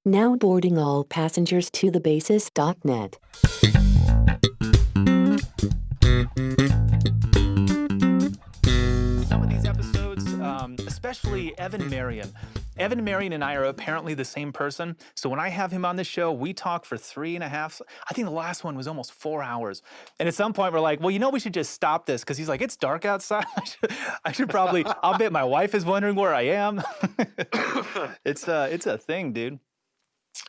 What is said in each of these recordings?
Now boarding all passengers to the Bassist.net. Some of these episodes, especially Evan Marion. Evan Marion and I are apparently the same person. So when I have him on the show, we talk for 3.5, I think the last one was almost 4 hours. And at some point we're like, well, we should just stop this. Cause he's like, it's dark outside. I should probably, I'll bet my wife is wondering where I am. It's a thing, dude.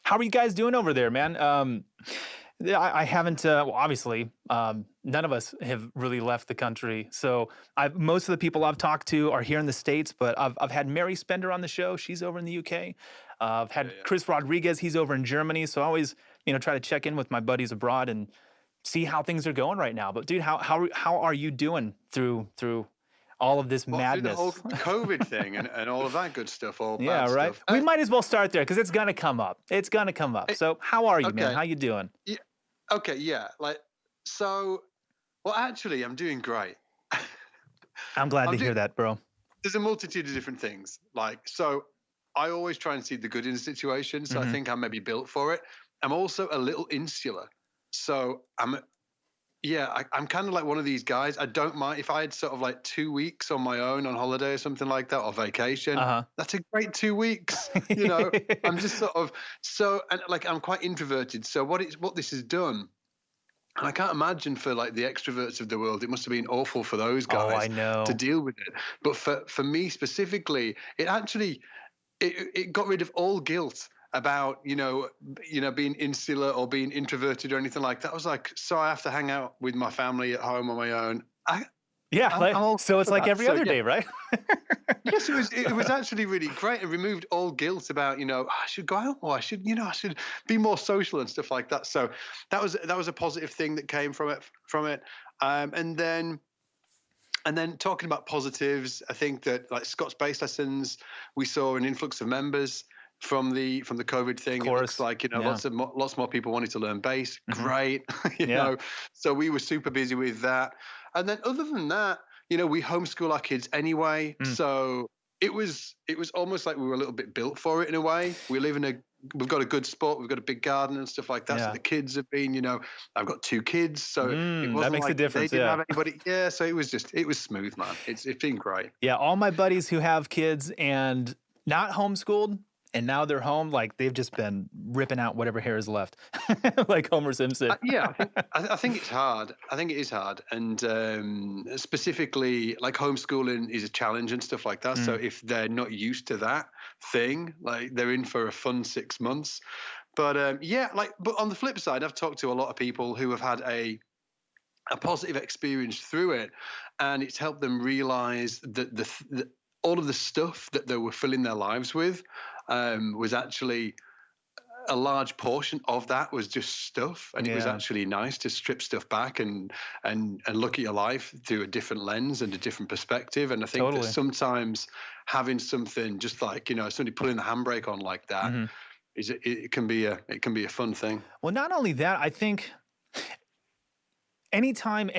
How are you guys doing over there, man? I haven't, well, obviously, none of us have really left the country. So most of the people I've talked to are here in the States, but I've had Mary Spender on the show. She's over in the UK. I've had Chris Rodriguez. He's over in Germany. So I always, try to check in with my buddies abroad and see how things are going right now. But dude, how are you doing through all of this madness? The whole COVID thing and all of that good stuff, all yeah, bad right. stuff. We might as well start there because it's gonna come up. It's gonna come up. So how are you, man? How you doing? Yeah. Okay, yeah. Actually, I'm doing great. I'm glad to hear that, bro. There's a multitude of different things. So I always try and see the good in a situation. So I think I'm maybe built for it. I'm also a little insular. So I'm kind of like one of these guys. I don't mind if I had sort of like 2 weeks on my own on holiday or something like that, or vacation. That's a great 2 weeks. I'm just sort of I'm quite introverted. So what this has done, and I can't imagine for like the extroverts of the world, it must have been awful for those guys to deal with it. But for me specifically, it actually it got rid of all guilt about being insular or being introverted or anything like that. I was like, so I have to hang out with my family at home on my own. So it's like every other day, right? Yes, it was actually really great. It removed all guilt about I should go out or I should be more social and stuff like that. So that was a positive thing that came from it. And then talking about positives, I think that like Scott's bass lessons, we saw an influx of members from the COVID thing. It looks like lots more people wanted to learn bass. Great, So we were super busy with that. And then other than that, we homeschool our kids anyway. So it was almost like we were a little bit built for it in a way. We've got a good spot, we've got a big garden and stuff like that. So the kids have been, I've got 2 kids, so it wasn't that makes like a difference. They didn't have anybody. Yeah, so it was smooth, man. It's been great. Yeah, all my buddies who have kids and not homeschooled, and now they're home, like they've just been ripping out whatever hair is left, like Homer Simpson. I think it's hard. I think it is hard, and specifically, like homeschooling is a challenge and stuff like that. So if they're not used to that thing, like they're in for a fun 6 months. But but on the flip side, I've talked to a lot of people who have had a positive experience through it, and it's helped them realize that all of the stuff that they were filling their lives with was actually a large portion of that was just stuff, and it was actually nice to strip stuff back and look at your life through a different lens and a different perspective. And I think that sometimes having something just like somebody pulling the handbrake on like that it can be a fun thing. Well, not only that, I think anytime.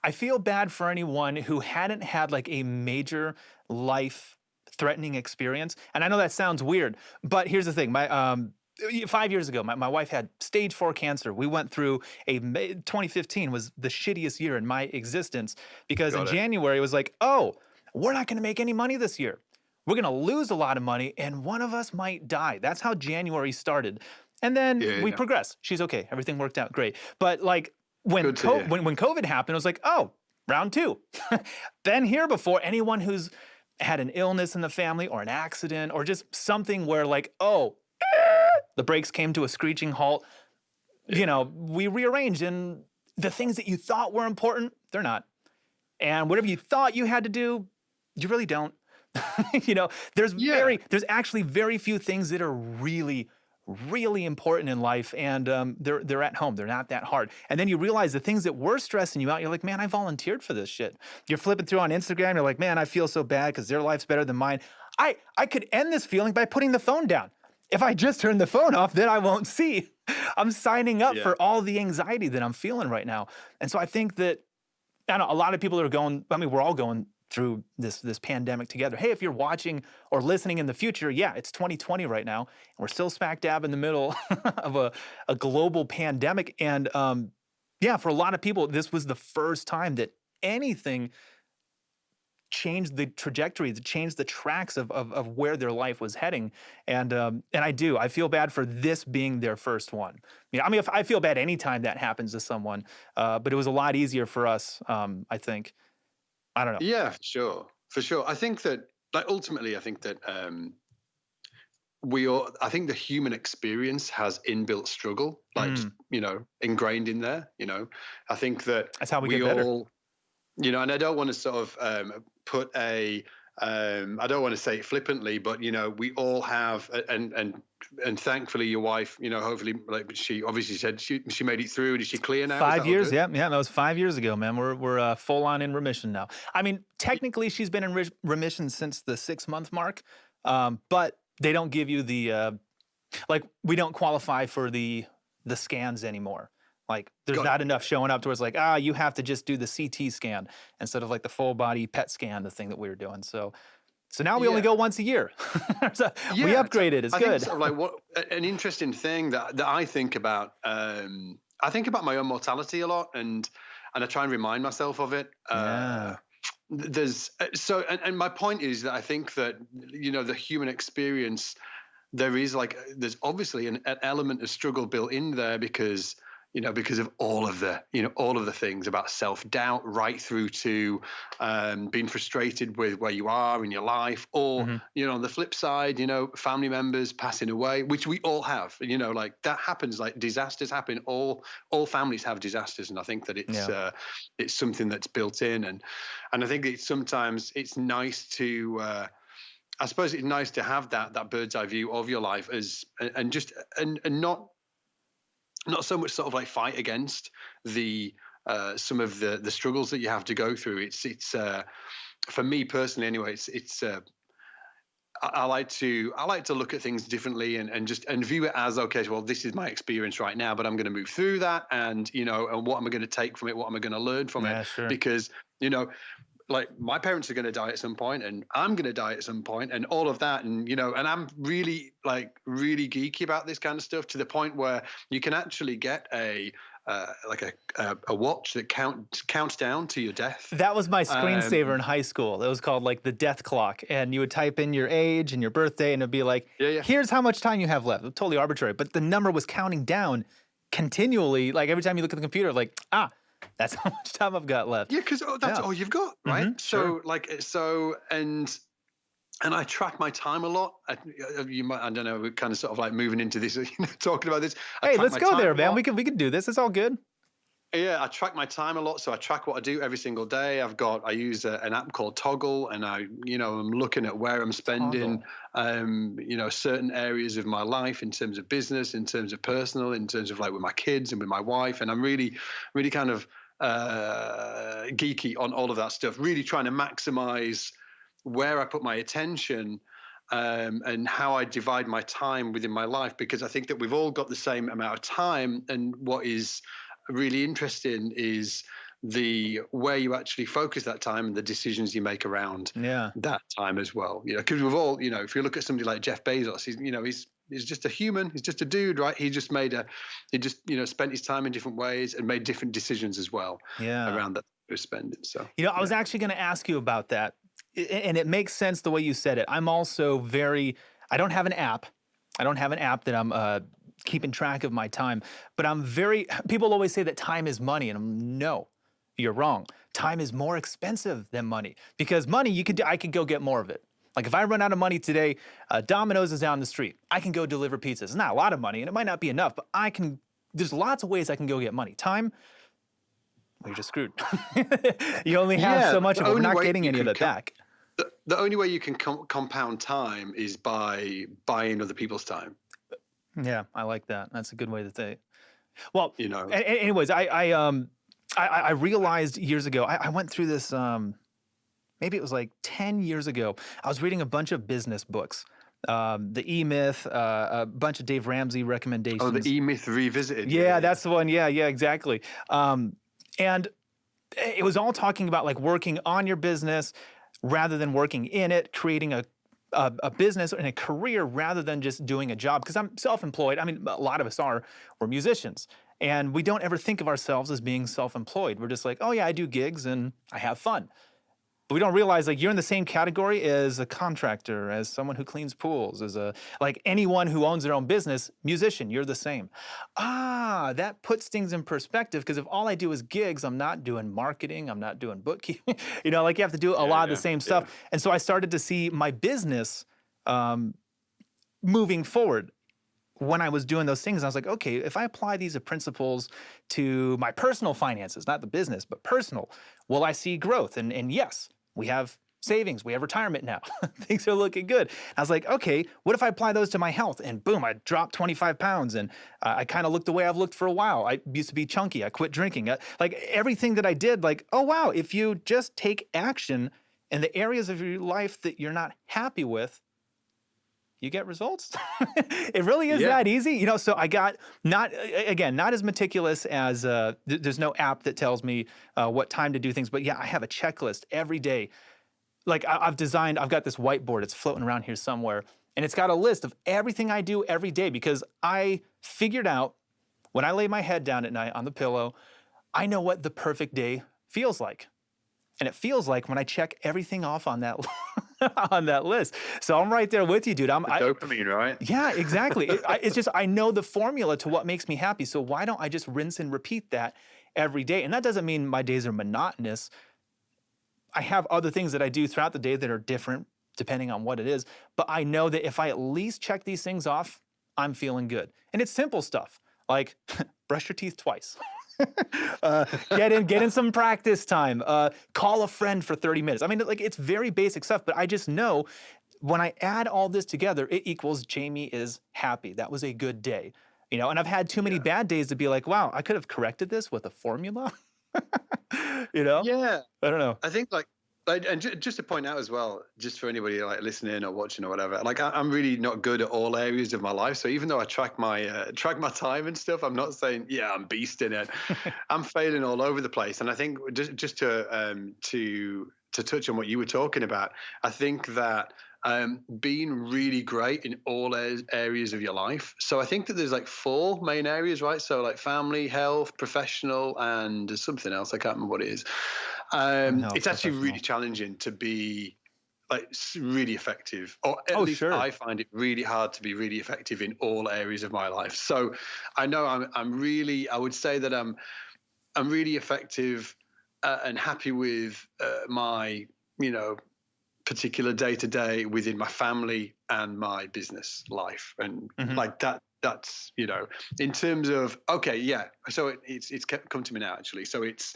I feel bad for anyone who hadn't had like a major life-threatening experience. And I know that sounds weird, but here's the thing. 5 years ago, my wife had stage 4 cancer. We went through 2015 was the shittiest year in my existence because in January it was like, oh, we're not going to make any money this year. We're going to lose a lot of money and one of us might die. That's how January started. And then we progressed. She's okay. Everything worked out great. But like, when COVID happened, it was like, oh, round 2. Been here before. Anyone who's had an illness in the family or an accident or just something where like, the brakes came to a screeching halt, we rearranged, and the things that you thought were important, they're not. And whatever you thought you had to do, you really don't. There's actually very few things that are really important in life, and they're at home. They're not that hard. And then you realize the things that were stressing you out, you're like, man, I volunteered for this shit. You're flipping through on Instagram, you're like, man, I feel so bad because their life's better than mine. I could end this feeling by putting the phone down. If I just turn the phone off, then I won't see. I'm signing up for all the anxiety that I'm feeling right now. And so I think that, I don't know, a lot of people are going, we're all going through this pandemic together. Hey, if you're watching or listening in the future, yeah, it's 2020 right now, and we're still smack dab in the middle of a global pandemic. And yeah, for a lot of people, this was the first time that anything changed the trajectory, changed the tracks of where their life was heading. And I feel bad for this being their first one. I mean, if I feel bad anytime that happens to someone, but it was a lot easier for us, I think. I don't know. Yeah, for sure. I think that, like, ultimately, I think that I think the human experience has inbuilt struggle, like, ingrained in there. I think that's how we get better. all, and I don't want to sort of put a, I don't want to say it flippantly, but we all have, and thankfully your wife, hopefully, like, she obviously said she made it through. Is she clear now? 5 years, yeah, that was 5 years ago, man. We're full on in remission now. I mean, technically she's been in remission since the 6-month mark, but they don't give you the we don't qualify for the scans anymore. Like, there's not enough showing up to where it's like, you have to just do the CT scan instead of like the full body PET scan, the thing that we were doing. So now we only go once a year. We upgraded. It's good. Sort of like what an interesting thing that I think about. I think about my own mortality a lot, and I try and remind myself of it. There's and my point is that I think that the human experience, there's obviously an element of struggle built in there because of all of the things about self-doubt, right through to being frustrated with where you are in your life, or on the flip side, family members passing away, which we all have. Like, that happens. Like, disasters happen. All families have disasters, and I think that it's something that's built in, and I think sometimes it's nice to. I suppose it's nice to have that bird's eye view of your life and not so much sort of like fight against the some of the struggles that you have to go through. It's for me personally anyway. I like to look at things differently and view it as, okay, well, this is my experience right now, but I'm going to move through that, and and what am I going to take from it? What am I going to learn from it? Sure. Because like, my parents are going to die at some point, and I'm going to die at some point, and all of that, and and I'm really geeky about this kind of stuff, to the point where you can actually get a watch that counts down to your death. That was my screensaver in high school. It was called like the death clock, and you would type in your age and your birthday, and it'd be like, here's how much time you have left. It was totally arbitrary, but the number was counting down continually. Like, every time you look at the computer, like, that's how much time I've got left. Yeah, because that's all you've got, right? And I track my time a lot. I don't know, we're kind of sort of like moving into this, talking about this. Hey, let's go there, man. We can do this. It's all good. Yeah, I track my time a lot. So I track what I do every single day. I use an app called Toggle, and I'm looking at where I'm spending, certain areas of my life in terms of business, in terms of personal, in terms of like with my kids and with my wife. And I'm really, really kind of geeky on all of that stuff, really trying to maximize where I put my attention and how I divide my time within my life, because I think that we've all got the same amount of time. And what is really interesting is where you actually focus that time and the decisions you make around that time as well. Because we've all, if you look at somebody like Jeff Bezos, he's just a human. He's just a dude, right? He just spent his time in different ways and made different decisions as well around that he was spending. So, I was actually going to ask you about that, and it makes sense the way you said it. I'm also I don't have an app. That I'm keeping track of my time, but people always say that time is money, and no, you're wrong. Time is more expensive than money, because money, I could go get more of it. Like, if I run out of money today, Domino's is down the street. I can go deliver pizzas. It's not a lot of money, and it might not be enough, but there's lots of ways I can go get money. Time, you're just screwed. You only have so much of it. We're not getting any of it back. The only way you can compound time is by buying other people's time. Yeah, I like that. That's a good way to say it. Well, anyways, I realized years ago, I went through this, maybe it was like 10 years ago. I was reading a bunch of business books, the E-Myth, a bunch of Dave Ramsey recommendations. Oh, the E-Myth Revisited. Yeah, that's the one. Yeah, exactly. And it was all talking about like working on your business, rather than working in it, creating a business and a career rather than just doing a job. Because I'm self-employed. I mean, a lot of us are. We're musicians. And we don't ever think of ourselves as being self-employed. We're just like, oh yeah, I do gigs and I have fun. But we don't realize like you're in the same category as a contractor, as someone who cleans pools, as like anyone who owns their own business, musician, you're the same. That puts things in perspective, because if all I do is gigs, I'm not doing marketing, I'm not doing bookkeeping. Like you have to do a lot of the same stuff. And so I started to see my business moving forward. When I was doing those things, I was like, okay, if I apply these principles to my personal finances, not the business, but personal, will I see growth? And yes, we have savings, we have retirement now. Things are looking good. I was like, okay, what if I apply those to my health? And boom, I dropped 25 pounds and I kind of looked the way I've looked for a while. I used to be chunky. I quit drinking. Like everything that I did, like, oh wow, if you just take action in the areas of your life that you're not happy with, you get results. It really is that easy. So I got not as meticulous as, there's no app that tells me what time to do things, but yeah, I have a checklist every day. Like I've got this whiteboard, it's floating around here somewhere, and it's got a list of everything I do every day, because I figured out when I lay my head down at night on the pillow, I know what the perfect day feels like. And it feels like when I check everything off on that on that list. So I'm right there with you, dude. Dopamine, right? Yeah, exactly. It's just, I know the formula to what makes me happy. So why don't I just rinse and repeat that every day? And that doesn't mean my days are monotonous. I have other things that I do throughout the day that are different depending on what it is. But I know that if I at least check these things off, I'm feeling good. And it's simple stuff like brush your teeth twice. Get in some practice time. Call a friend for 30 minutes. I mean, like, it's very basic stuff, but I just know when I add all this together, it equals Jamie is happy. That was a good day. And I've had too many bad days to be like, wow, I could have corrected this with a formula. Yeah. I don't know. I think and just to point out as well, just for anybody like listening or watching or whatever, like I'm really not good at all areas of my life. So even though I track my time and stuff, I'm not saying I'm beasting it. I'm failing all over the place. And I think just to touch on what you were talking about, I think that being really great in all areas of your life. So I think that there's like 4 main areas, right? So like family, health, professional, and there's something else. I can't remember what it is. It's actually really challenging to be like really effective, or at least I find it really hard to be really effective in all areas of my life. So I know I would say that I'm really effective and happy with my, particular day-to-day within my family and my business life. And like that's, in terms of, so it's come to me now, actually. So it's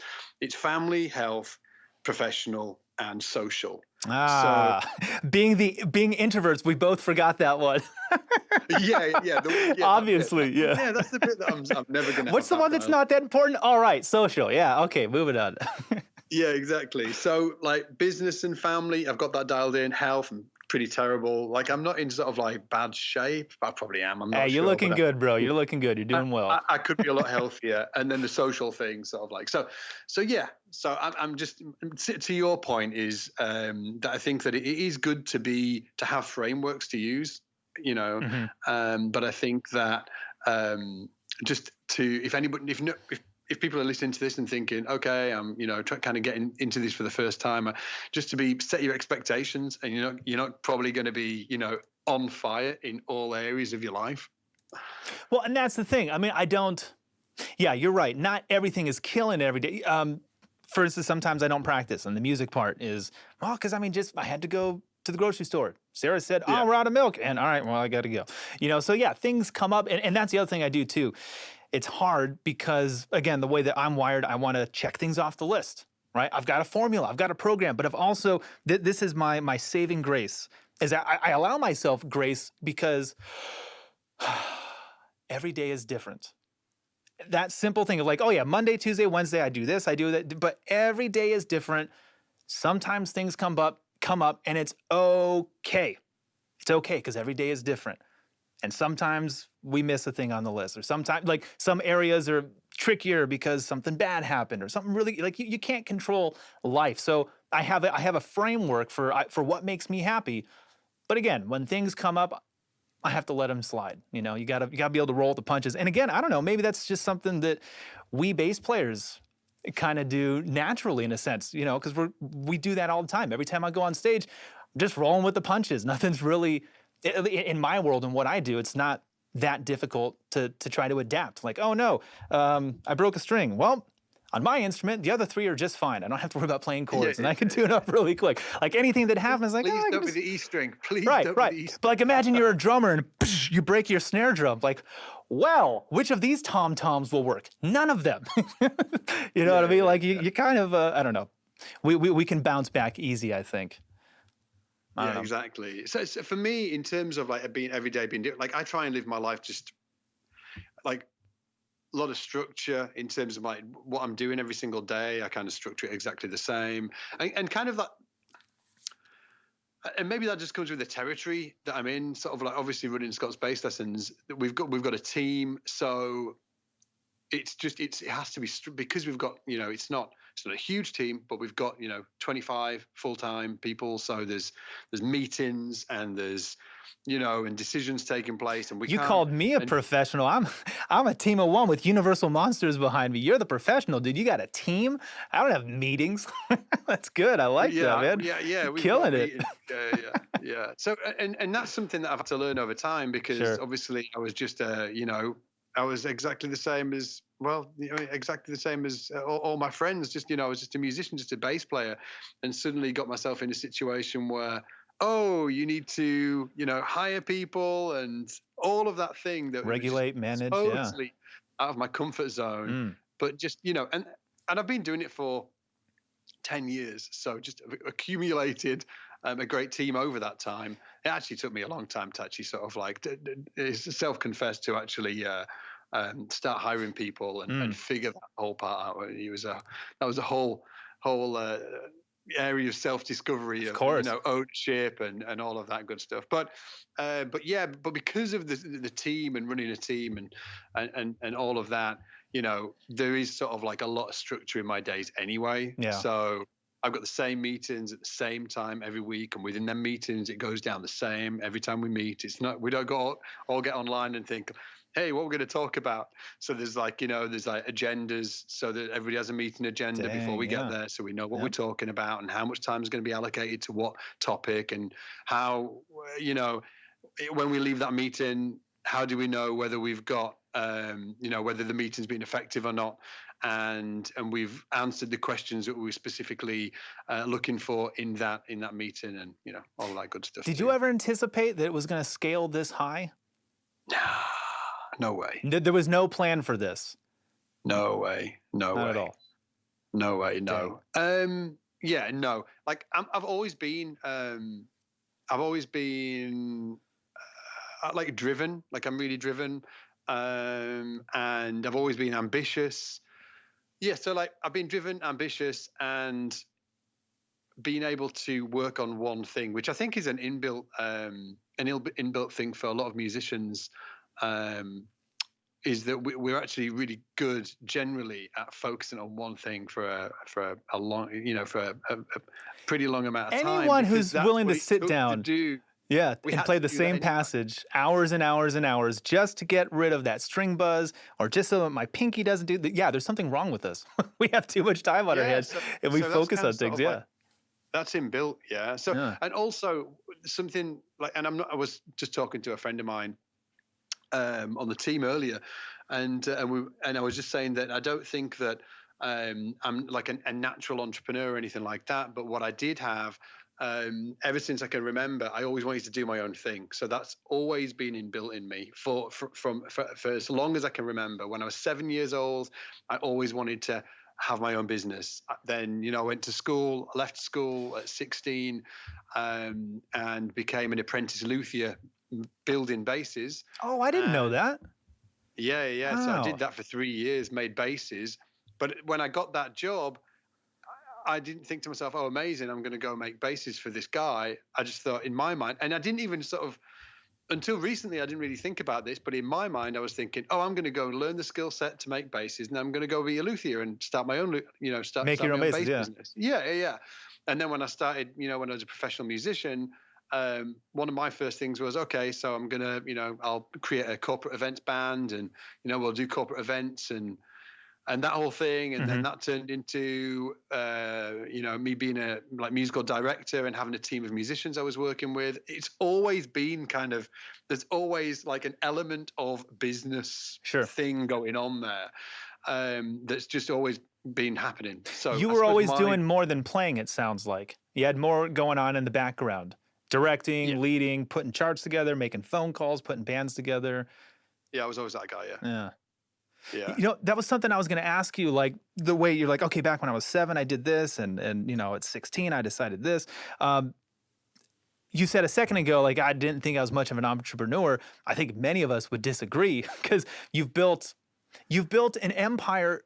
family, health, professional, and social. So being introverts, we both forgot that one. Obviously, yeah, that's the bit that I'm never gonna. What's the one that's not that important? All right, social. Yeah, okay, moving on. Yeah, exactly. So like business and family, I've got that dialed in. Health, I'm pretty terrible. Like I'm not in sort of like bad shape. I probably am. I'm not Hey, you're looking good, bro. You're looking good. You're doing well. I could be a lot healthier. And then the social thing, sort of like so yeah. So I'm just, to your point, is that I think that it is good to have frameworks to use, but I think that just to, if people are listening to this and thinking, okay, I'm, kind of getting into this for the first time, just to set your expectations, and you're not probably going to be, on fire in all areas of your life. Well, and that's the thing. I mean, you're right. Not everything is killing every day. For instance, sometimes I don't practice, and the music part is, because I had to go to the grocery store. Sarah said, we're out of milk. And all right, well, I got to go. So yeah, things come up. And that's the other thing I do too. It's hard because, again, the way that I'm wired, I want to check things off the list, right? I've got a formula, I've got a program, but I've also, this is my saving grace, is that I allow myself grace because every day is different. That simple thing of like, Monday, Tuesday, Wednesday, I do this, I do that, but every day is different. Sometimes things come up, and it's okay. It's okay because every day is different. And sometimes we miss a thing on the list, or sometimes like some areas are trickier because something bad happened or something really, like you can't control life. So I have a framework for what makes me happy. But again, when things come up, I have to let them slide. You know, you gotta be able to roll with the punches. And again, I don't know, maybe that's just something that we bass players kind of do naturally in a sense, you know, because we do that all the time. Every time I go on stage, I'm just rolling with the punches. Nothing's really in my world and what I do. It's not that difficult to try to adapt. Like, oh no, I broke a string. Well, on my instrument, the other three are just fine. I don't have to worry about playing chords, and I can tune up really quick. Like anything that happens, like please oh, don't be the E string. Please right, don't right. be the E string. But like imagine you're a drummer and you break your snare drum. Like, well, which of these tom toms will work? None of them. You know what I mean? Like you kind of I don't know. We can bounce back easy, I think. Yeah, exactly. So for me, in terms of like being every day being like, I try and live my life just like a lot of structure in terms of like what I'm doing every single day. I kind of structure it exactly the same, and kind of that. And maybe that just comes with the territory that I'm in. Sort of like obviously running Scott's bass lessons. We've got a team, so it has to be because we've got, you know, it's not a huge team, but we've got, you know, 25 full-time people. So there's meetings and there's, you know, and decisions taking place. And you called me a professional. I'm a team of one with Universal Monsters behind me. You're the professional, dude. You got a team. I don't have meetings. That's good. I like that, man. Yeah. Killing it. Yeah. So and that's something that I've had to learn over time because obviously I was just you know, I was exactly the same as all my friends. Just, you know, I was just a musician, just a bass player, and suddenly got myself in a situation where, oh, you need to, you know, hire people and all of that thing that regulate, manage, totally out of my comfort zone. But just, you know, and I've been doing it for 10 years, so just accumulated a great team over that time. It actually took me a long time to actually sort of like self-confess to actually start hiring people and figure that whole part out. That was a whole area of self-discovery, of you know, ownership and all of that good stuff. But because of the team and running a team and all of that, you know, there is sort of like a lot of structure in my days anyway. Yeah. So I've got the same meetings at the same time every week, and within them meetings, it goes down the same every time we meet. It's not, we don't go all get online and think, hey, what we're going to talk about. So there's like, you know, there's like agendas so that everybody has a meeting agenda before we get there. So we know what we're talking about and how much time is going to be allocated to what topic, and how, you know, when we leave that meeting, how do we know whether we've got, you know, whether the meeting's been effective or not. And we've answered the questions that we were specifically looking for in that meeting, and, you know, all that good stuff. Did you ever anticipate that it was going to scale this high? No way. There was no plan for this. No way. No way. Not at all. No way. No. Yeah. No. Like I've always been like driven. Like I'm really driven, and I've always been ambitious. Yeah. So like I've been driven, ambitious, and being able to work on one thing, which I think is an inbuilt thing for a lot of musicians. Is that we're actually really good generally at focusing on one thing for a long, you know, for a pretty long amount of time. Anyone who's willing to sit down, and play the same passage hours and hours and hours just to get rid of that string buzz, or just so that my pinky doesn't do that. Yeah, there's something wrong with us. We have too much time on our hands, and we focus on things. Yeah. That's inbuilt, yeah. So, and also something like, and I was just talking to a friend of mine on the team earlier, and I was just saying that I don't think that I'm like a natural entrepreneur or anything like that. But what I did have, ever since I can remember, I always wanted to do my own thing. So that's always been inbuilt in me for as long as I can remember. When I was 7 years old, I always wanted to have my own business. Then, you know, I went to school, left school at 16, and became an apprentice luthier, building basses. Oh, I didn't know that. Yeah. Wow. So I did that for 3 years, made basses. But when I got that job, I didn't think to myself, oh, amazing, I'm going to go make basses for this guy. I just thought in my mind, and I didn't even sort of, until recently, I didn't really think about this, but in my mind, I was thinking, oh, I'm going to go learn the skill set to make basses, and I'm going to go be a luthier and start my own, you know, start your own my own basses, bass business. Yeah. And then when I started, when I was a professional musician, one of my first things was, okay, so I'm gonna, I'll create a corporate events band, and we'll do corporate events and that whole thing, and then that turned into me being a musical director and having a team of musicians I was working with. It's always been kind of, there's always like an element of business thing going on there, that's just always been happening. So you were always doing more than playing, it sounds like. You had more going on in the background, directing, leading, putting charts together, making phone calls, putting bands together. Yeah, I was always that guy. Yeah. Yeah. That was something I was going to ask you, like the way you're like, okay, back when I was 7, I did this. And at 16, I decided this. You said a second ago, like, I didn't think I was much of an entrepreneur. I think many of us would disagree because you've built an empire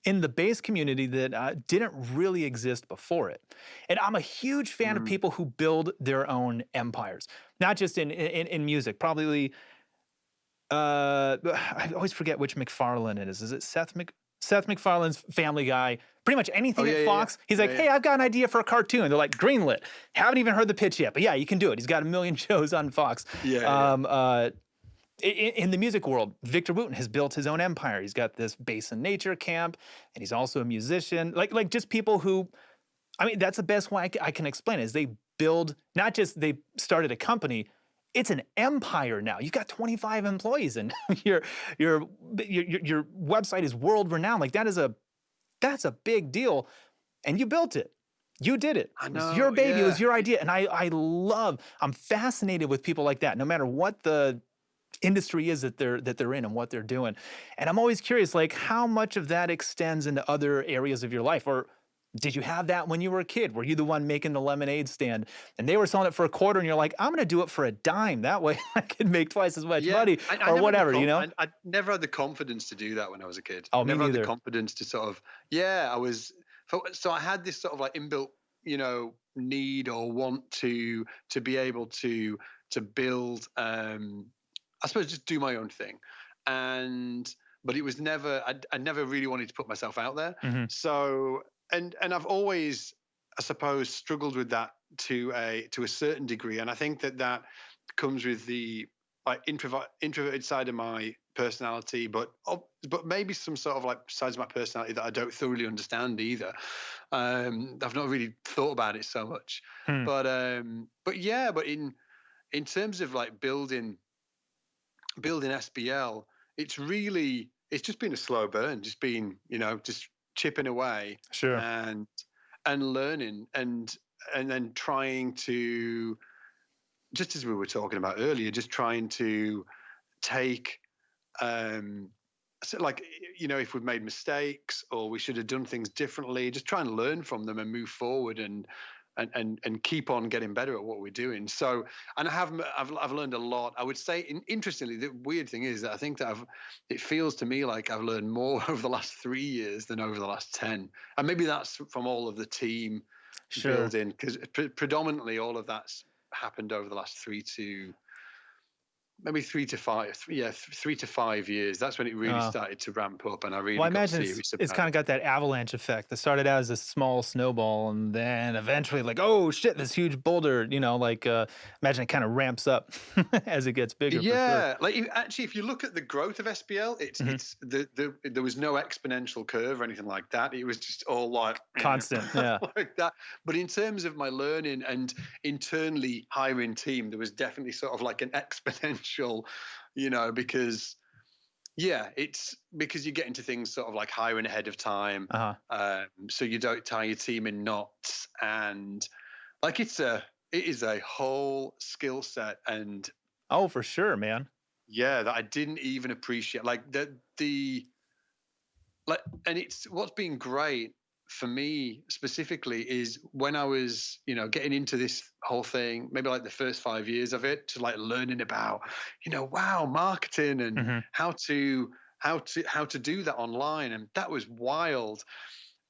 in the bass community that didn't really exist before it. And I'm a huge fan of people who build their own empires, not just in music, probably. I always forget which MacFarlane it is. Is it Seth MacFarlane's Family Guy? Pretty much anything at Fox. He's like, hey, I've got an idea for a cartoon. They're like, greenlit. Haven't even heard the pitch yet, but yeah, you can do it. He's got a million shows on Fox. In the music world, Victor Wooten has built his own empire. He's got this Bass and Nature camp, and he's also a musician. Like just people who, I mean, that's the best way I can explain it, is they build, not just they started a company, it's an empire now. You've got 25 employees, and your website is world renowned. Like that's a big deal, and you built it. You did it. I know, it was your baby. It was your idea, and I'm fascinated with people like that. No matter what the industry is that they're in and what they're doing, and I'm always curious, like how much of that extends into other areas of your life, or did you have that when you were a kid? Were you the one making the lemonade stand and they were selling it for $0.25 and you're like, I'm going to do it for $0.10. That way I can make twice as much money or whatever, I never had the confidence to do that when I was a kid. Oh, never me neither. Had the confidence to sort of, so I had this sort of like inbuilt, need or want to be able to build, I suppose just do my own thing. But it was never, I never really wanted to put myself out there. So, and I've always, I suppose, struggled with that to a certain degree, and I think that comes with the introverted side of my personality, but maybe some sort of like sides of my personality that I don't thoroughly understand either. I've not really thought about it so much, but in terms of like building SBL, it's just been a slow burn, just been just chipping away, sure, and learning, and then trying to, just as we were talking about earlier, just trying to take, so like, if we've made mistakes or we should have done things differently, just try and learn from them and move forward and keep on getting better at what we're doing. So, and I've learned a lot. I would say, interestingly, the weird thing is that I think that it feels to me like I've learned more over the last 3 years than over the last 10. And maybe that's from all of the team building, because predominantly all of that's happened over the last 3 to 5 years. That's when it really started to ramp up, and I really got serious about it's kind of got that avalanche effect that started out as a small snowball, and then eventually like, oh shit, this huge boulder, imagine it kind of ramps up as it gets bigger. Yeah, for sure. Like if you look at the growth of SBL, there was no exponential curve or anything like that. It was just all like constant, yeah, like that. But in terms of my learning and internally hiring team, there was definitely sort of like an exponential, because it's because you get into things sort of like hiring ahead of time, so you don't tie your team in knots, and like it is a whole skill set, and for sure, man, that I didn't even appreciate, like and it's what's been great for me specifically is when I was, getting into this whole thing, maybe like the first 5 years of it, to like learning about, marketing and how to do that online, and that was wild.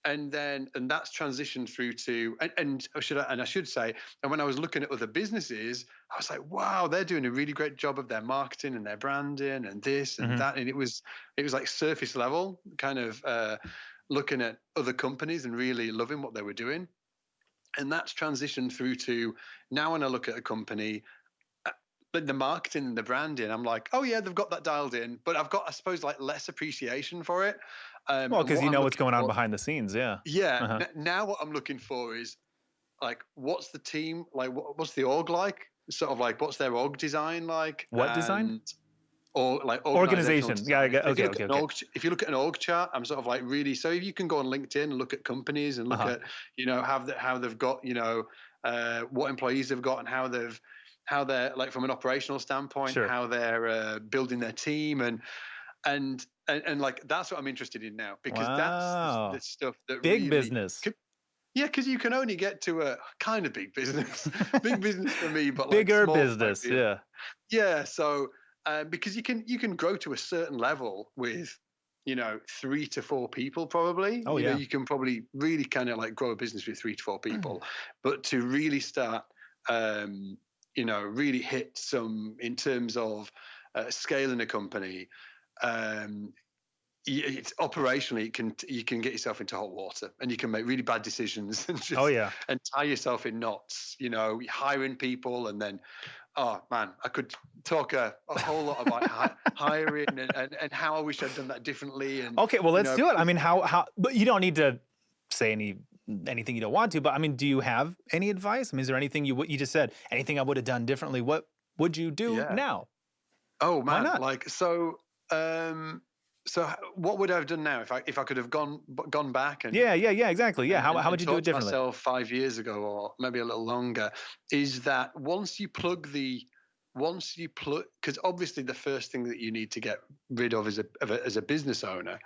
And that's transitioned through to, I should say, and when I was looking at other businesses, I was like, wow, they're doing a really great job of their marketing and their branding and this and that, and it was like surface level kind of. Looking at other companies and really loving what they were doing. And that's transitioned through to now when I look at a company, but the marketing and the branding, I'm like, oh yeah, they've got that dialed in, but I've got, I suppose, like less appreciation for it. Well, And because what you I'm know what's looking going on for, behind the scenes. Yeah. yeah. Uh-huh. Now what I'm looking for is like, what's the team like? What's the org like? Sort of like, what's their org design like? What design? And or like organizational Organization. Yeah. design. Okay. If you look at an org chart, I'm sort of like really. So if you can go on LinkedIn and look at companies and look Uh-huh. at how they've got what employees they've got and how they're like from an operational standpoint, Sure. how they're building their team and like that's what I'm interested in now, because Wow. that's the stuff that Big really business. yeah, because you can only get to a kind of big business, big business for me, but like Bigger small business. might be- Yeah. yeah. So because you can grow to a certain level with 3 to 4 people probably. Oh, yeah. You can probably really kind of like grow a business with 3 to 4 people, but to really start, really hit some in terms of scaling a company. It's operationally you can get yourself into hot water and you can make really bad decisions and just Oh, yeah. and tie yourself in knots, hiring people. And then oh man, I could talk a whole lot about hiring and how I wish I'd done that differently. And Okay, well, let's do it. I mean, how? But you don't need to say anything you don't want to. But I mean, do you have any advice? I mean, is there anything you just said? Anything I would have done differently? What would you do Yeah. now? Oh man, Why not? like so. So what would I have done now if I could have gone back and Yeah, exactly. Yeah, how would you do it talked to differently? myself 5 years ago or maybe a little longer? Is that once you plug, because obviously the first thing that you need to get rid of as a business owner,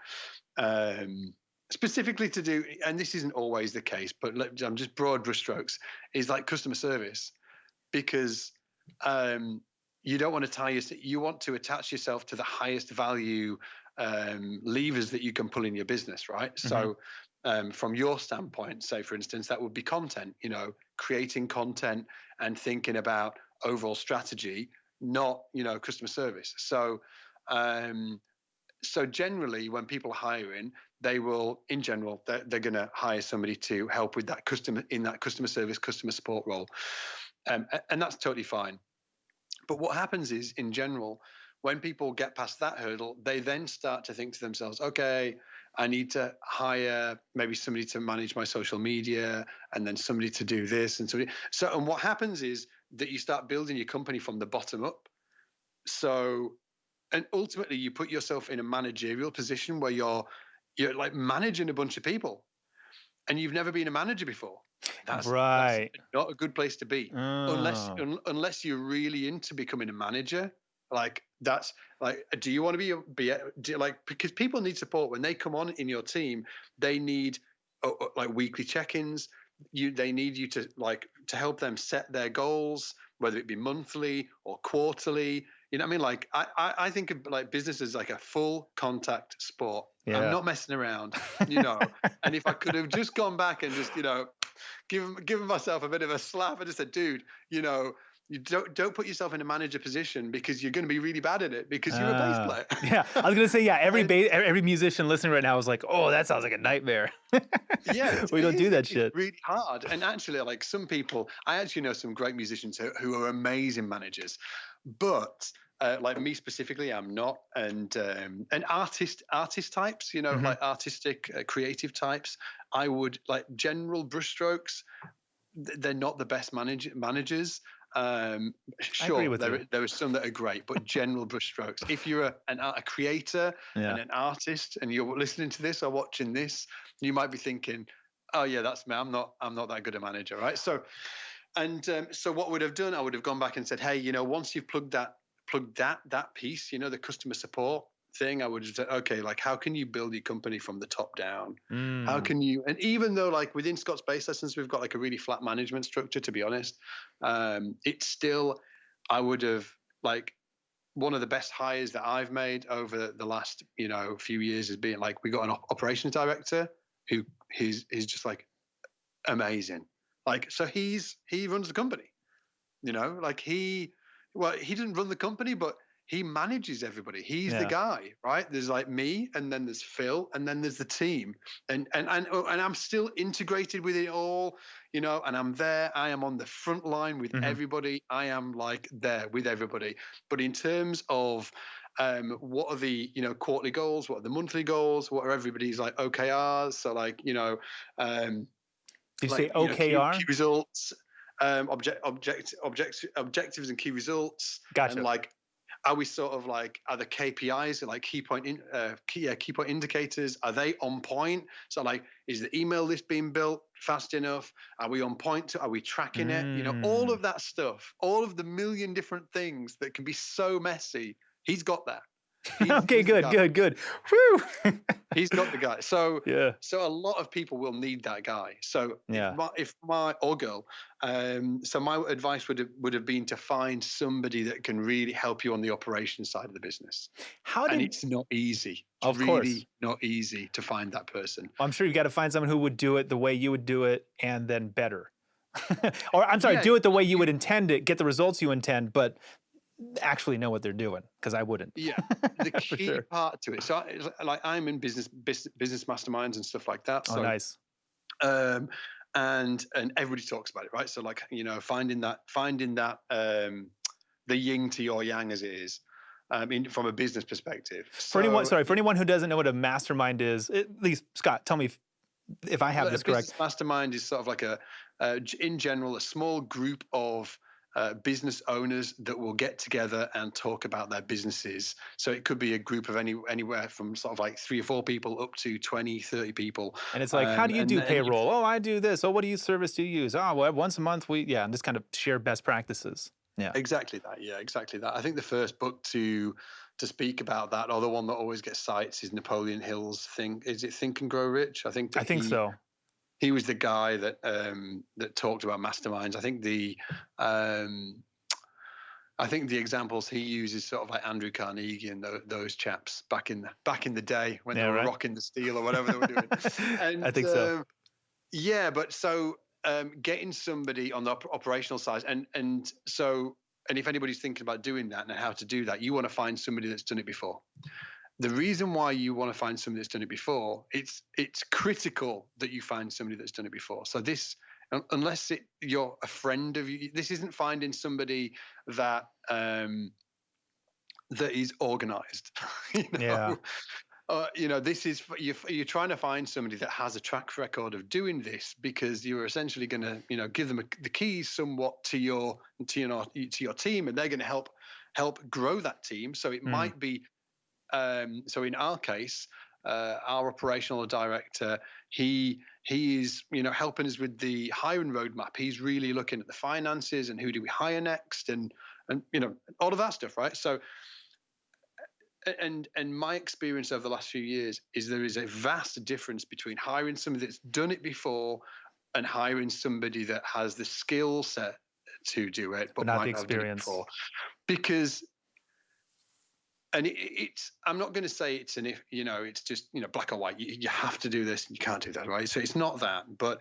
specifically to do, and this isn't always the case, but I'm just broad brushstrokes, is like customer service, because you don't want to you want to attach yourself to the highest value levers that you can pull in your business, right? Mm-hmm. So from your standpoint, say for instance, that would be content, creating content and thinking about overall strategy, not customer service. So so generally when people are hiring, they will, in general, they're going to hire somebody to help with that customer service, customer support role, and that's totally fine. But what happens is, in general, when people get past that hurdle, they then start to think to themselves, okay, I need to hire maybe somebody to manage my social media and then somebody to do this and so. And what happens is that you start building your company from the bottom up. So, and ultimately you put yourself in a managerial position where you're like managing a bunch of people and you've never been a manager before. That's not a good place to be unless you're really into becoming a manager. Like that's like, do you want to because people need support when they come on in your team. They need like weekly check-ins. They need you to help them set their goals, whether it be monthly or quarterly. You know what I mean? Like I think of like business as like a full contact sport. Yeah. I'm not messing around, and if I could have just gone back and just, given myself a bit of a slap, I just said, dude, you don't put yourself in a manager position because you're going to be really bad at it because you're a bass player. Yeah, I was going to say, yeah, every musician listening right now is like, oh, that sounds like a nightmare. Yeah, we don't do that shit. It's really hard. And actually, like some people, I actually know some great musicians who are amazing managers, but like me specifically, I'm not. And artist types, Mm-hmm. like artistic, creative types, I would like general brushstrokes. They're not the best managers. Sure, there are some that are great, but general brushstrokes. If you're a creator and an artist, and you're listening to this or watching this, you might be thinking, "Oh yeah, that's me. I'm not that good a manager, right?" So, so what would I have done? I would have gone back and said, "Hey, once you've plugged that piece, the customer support thing, I would have said, okay, like how can you build your company from the top down? How can you?" And even though like within Scott's Bass Lessons, we've got like a really flat management structure, to be honest, it's still, I would have like one of the best hires that I've made over the last few years has been like we got an operations director who he's just like amazing. Like so he runs the company, like he doesn't run the company, but he manages everybody. He's Yeah. the guy, right? There's like me, and then there's Phil, and then there's the team, and I'm still integrated with it all, you know. And I'm there. I am on the front line with everybody. I am like there with everybody. But in terms of what are the, you know, quarterly goals? What are the monthly goals? What are everybody's like OKRs? So like, you know, Did you like, say you know, OKR? key results, objectives and key results. Gotcha. And like, are we sort of like, are the KPIs like key point indicators? Are they on point? So like, is the email list being built fast enough? Are we on point? Are we tracking it? You know, all of that stuff, all of the million different things that can be so messy. He's got that. Okay, he's good. Whew. He's got the guy. So Yeah. So a lot of people will need that guy. So Yeah. if my or girl, so my advice would have been to find somebody that can really help you on the operations side of the business. And it's not easy. It's Of really course. not easy to find that person. I'm sure you got to find someone who would do it the way you would do it, and then better. Or I'm sorry, do it the way you would intend it, get the results you intend, but actually know what they're doing, because I wouldn't. Yeah, the key part to it. So like I'm in business masterminds and stuff like that. Oh, So, nice. and everybody talks about it, right? So like, you know, finding that the yin to your yang, as it is, from a business perspective. For anyone who doesn't know what a mastermind is, at least Scott, tell me if I have this correct. Business mastermind is sort of like in general, a small group of business owners that will get together and talk about their businesses. So it could be a group of anywhere from sort of like 3 or 4 people up to 20, 30 people. And it's like, how do you do payroll? Oh, I do this. Oh, what service do you use? Oh, well, once a month and just kind of share best practices. Yeah, exactly that. Yeah, exactly that. I think the first book to speak about that, or the one that always gets cites, is Napoleon Hill's Is it Think and Grow Rich? I think so. He was the guy that that talked about masterminds. I think the examples he uses sort of like Andrew Carnegie and those chaps back in the day when they were rocking the steel or whatever they were doing. And I think so. Yeah, but so getting somebody on the operational side, and if anybody's thinking about doing that and how to do that, you want to find somebody that's done it before. The reason why you want to find somebody that's done it before, it's critical that you find somebody that's done it before. So this, unless you're a friend of you, this isn't finding somebody that that is organized. Yeah. You know, this is you're trying to find somebody that has a track record of doing this, because you're essentially going to, you know, give them the keys somewhat to your team, and they're going to help grow that team. So it might be. So in our case, our operational director, he is, you know, helping us with the hiring roadmap. He's really looking at the finances and who do we hire next, and you know, all of that stuff, right? So, and my experience over the last few years is there is a vast difference between hiring somebody that's done it before and hiring somebody that has the skill set to do it, but not might the not have done it experience. before. Because and it's, I'm not going to say it's it's just, you know, black or white. You have to do this and you can't do that, right? So it's not that, but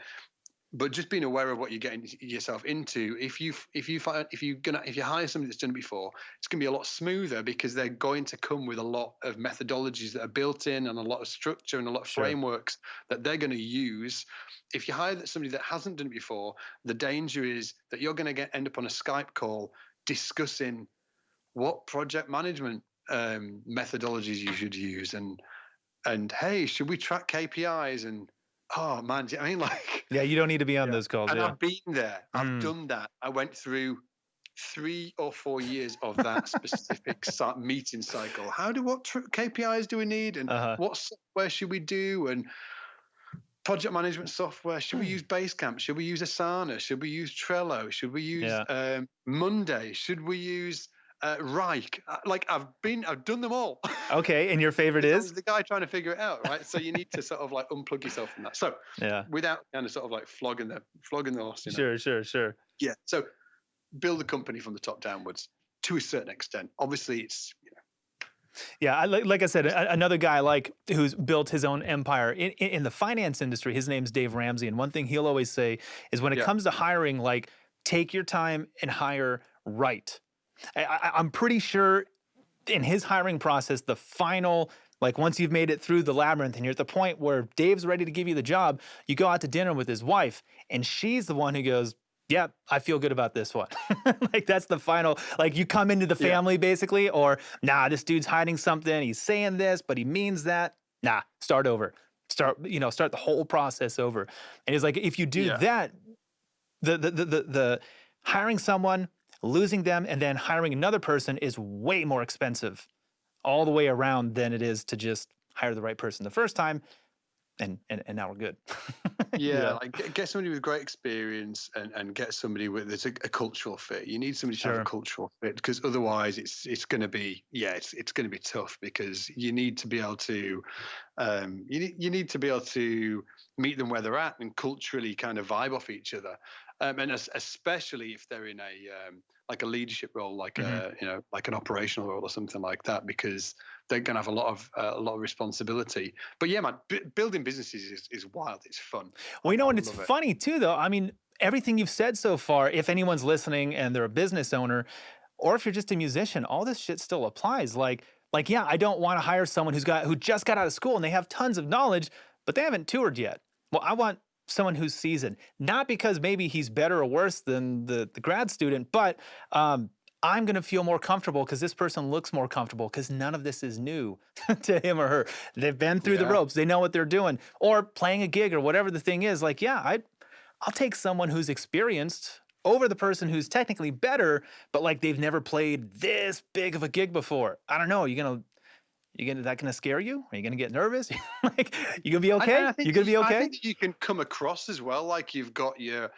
just being aware of what you're getting yourself into. If you hire somebody that's done it before, it's going to be a lot smoother, because they're going to come with a lot of methodologies that are built in, and a lot of structure and a lot of frameworks that they're going to use. If you hire somebody that hasn't done it before, the danger is that you're going to end up on a Skype call discussing what project management methodologies you should use, and hey, should we track KPIs? And oh man, I mean, like, yeah, you don't need to be on those calls. And yeah. I've been there. I've done that. I went through 3 or 4 years of that specific meeting cycle. What KPIs do we need, and what software should we do, and project management software, should we use Basecamp? Should we use Asana? Should we use Trello? Should we use Monday? Should we use Reich? Like, I've done them all. Okay, and your favorite is? The guy trying to figure it out, right? So you need to sort of like unplug yourself from that. So without kind of sort of like flogging the horse. Sure. Yeah. So build a company from the top downwards to a certain extent. Obviously, it's Yeah, like I said, another guy who's built his own empire in the finance industry. His name's Dave Ramsey, and one thing he'll always say is, when it comes to hiring, take your time and hire right. I'm pretty sure in his hiring process, the final, like once you've made it through the labyrinth and you're at the point where Dave's ready to give you the job, you go out to dinner with his wife and she's the one who goes, yeah, I feel good about this one. Like that's the final, like you come into the family basically, or nah, this dude's hiding something. He's saying this, but he means that. Nah, start over. Start the whole process over. And it's like, if you do that, the hiring someone, losing them, and then hiring another person is way more expensive all the way around than it is to just hire the right person the first time. And now we're good. Like get somebody with great experience and get somebody with that's a cultural fit. You need somebody to have a cultural fit, because otherwise it's going to be it's going to be tough, because you need to be able to you need to be able to meet them where they're at and culturally kind of vibe off each other, and especially if they're in a like a leadership role, like like an operational role or something like that, because they're going to have a lot of responsibility. But yeah, man, building businesses is wild. It's fun. Well, you know, and it's funny too, though. I mean, everything you've said so far, if anyone's listening and they're a business owner, or if you're just a musician, all this shit still applies. Like, yeah, I don't want to hire someone who just got out of school and they have tons of knowledge, but they haven't toured yet. Well, I want someone who's seasoned, not because maybe he's better or worse than the grad student, but I'm going to feel more comfortable because this person looks more comfortable, because none of this is new to him or her. They've been through the ropes. They know what they're doing, or playing a gig or whatever the thing is. Like, yeah, I'll take someone who's experienced over the person who's technically better, but like they've never played this big of a gig before. I don't know. That gonna scare you? Are you gonna get nervous? Like, you gonna be okay? You gonna be okay? I think you can come across as well like you've got yourself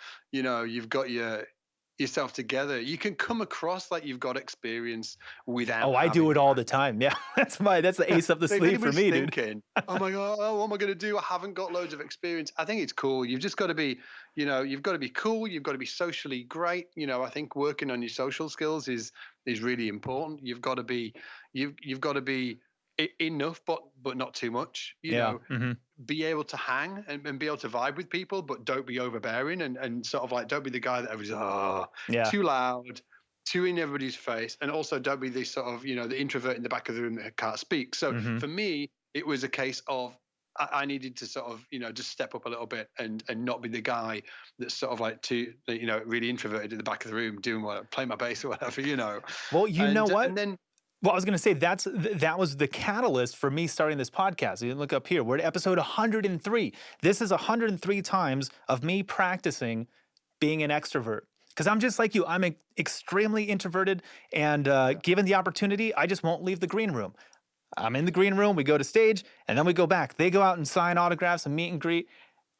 together. You can come across like you've got experience without. Oh, I do it all the time. Yeah, that's the ace up the sleeve for me, dude. Oh my god, what am I gonna do? I haven't got loads of experience. I think it's cool. You've just got to be, you've got to be cool. You've got to be socially great. I think working on your social skills is really important. You've got to be enough, but not too much. Be able to hang and be able to vibe with people, but don't be overbearing and sort of like, don't be the guy that everybody's too loud, too in everybody's face, and also don't be the sort of the introvert in the back of the room that can't speak. So for me, it was a case of I needed to sort of just step up a little bit and not be the guy that's sort of like really introverted at the back of the room doing playing my bass or whatever. Well, know what? And then. Well, I was going to say that was the catalyst for me starting this podcast. You can look up here. We're at episode 103. This is 103 times of me practicing being an extrovert. Because I'm just like you. I'm extremely introverted, and given the opportunity, I just won't leave the green room. I'm in the green room. We go to stage, and then we go back. They go out and sign autographs and meet and greet.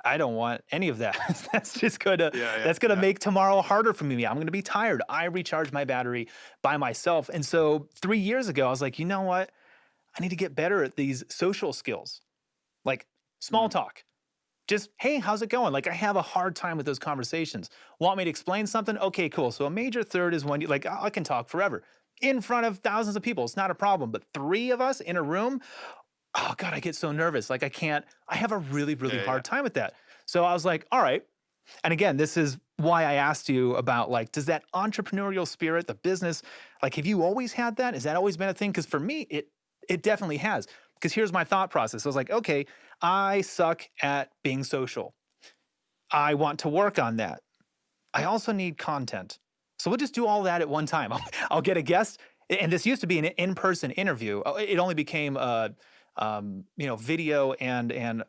I don't want any of that. That's just gonna make tomorrow harder for me. I'm gonna be tired. I recharge my battery by myself. And so 3 years ago, I was like, you know what? I need to get better at these social skills, like small talk. Just, hey, how's it going? Like, I have a hard time with those conversations. Want me to explain something? Okay, cool. So a major third is when I can talk forever in front of thousands of people. It's not a problem. But 3 of us in a room, oh God, I get so nervous. Like I have a really, really hard time with that. So I was like, all right. And again, this is why I asked you about, like, does that entrepreneurial spirit, the business, like, have you always had that? Has that always been a thing? Because for me, it definitely has. Because here's my thought process. I was like, okay, I suck at being social. I want to work on that. I also need content. So we'll just do all that at one time. I'll get a guest. And this used to be an in-person interview. It only became video and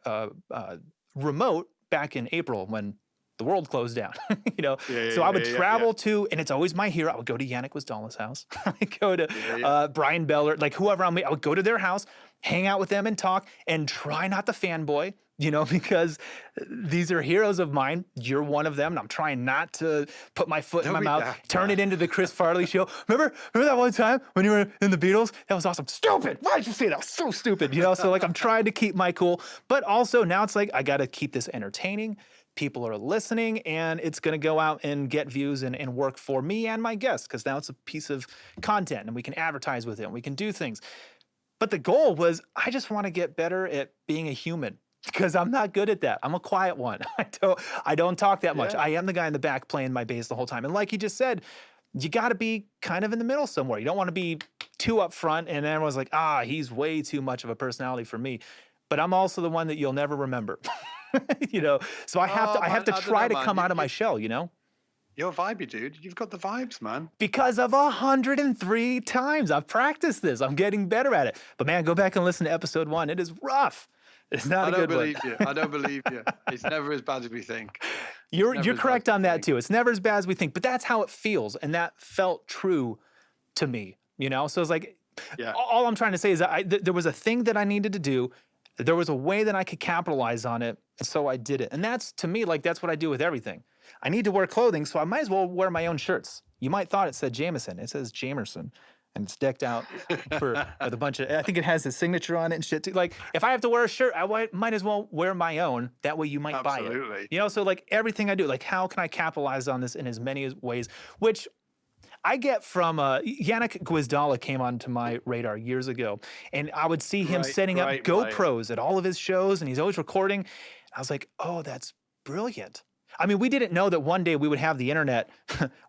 remote back in April when the world closed down. So I would travel to, and it's always my hero. I would go to Yannick Wisdala's house. I would go to Brian Beller, like whoever I would go to their house, hang out with them and talk, and try not to fanboy. Because these are heroes of mine. You're one of them, and I'm trying not to put my foot in my mouth, turn it into the Chris Farley show. Remember that one time when you were in the Beatles? That was awesome. Stupid. Why did you say that? Was so stupid. So like I'm trying to keep my cool, but also now it's like I got to keep this entertaining. People are listening, and it's going to go out and get views and work for me and my guests, because now it's a piece of content, and we can advertise with it, and we can do things. But the goal was I just want to get better at being a human. Because I'm not good at that. I'm a quiet one. I don't talk that much. I am the guy in the back playing my bass the whole time. And like you just said, you got to be kind of in the middle somewhere. You don't want to be too upfront, and everyone's like, he's way too much of a personality for me. But I'm also the one that you'll never remember, you know. So I have to man, I don't try know, to man. come out of my shell, you know. You're vibey, dude. You've got the vibes, man. Because of 103 times I've practiced this, I'm getting better at it. But man, go back and listen to episode 1. It is rough. It's not a good one. I don't believe you. It's never as bad as we think. You're Never as correct bad as on we that think. too. It's never as bad as we think, but that's how it feels, and that felt true to me, you know? So it's like, Yeah. all I'm trying to say is that there was a thing that I needed to do. There was a way that I could capitalize on it, and so I did it. And that's, to me, like, that's what I do with everything. I need to wear clothing, so I might as well wear my own shirts. You might thought it said Jameson. It says Jamerson, and it's decked out with a bunch of, I think it has his signature on it and shit too. Like, if I have to wear a shirt, I might as well wear my own. That way you might buy it. Absolutely. You know, so like everything I do, like how can I capitalize on this in as many ways, which I get from Yannick Gwizdala came onto my radar years ago, and I would see him setting up GoPros at all of his shows, and he's always recording. I was like, oh, that's brilliant. I mean, we didn't know that one day we would have the internet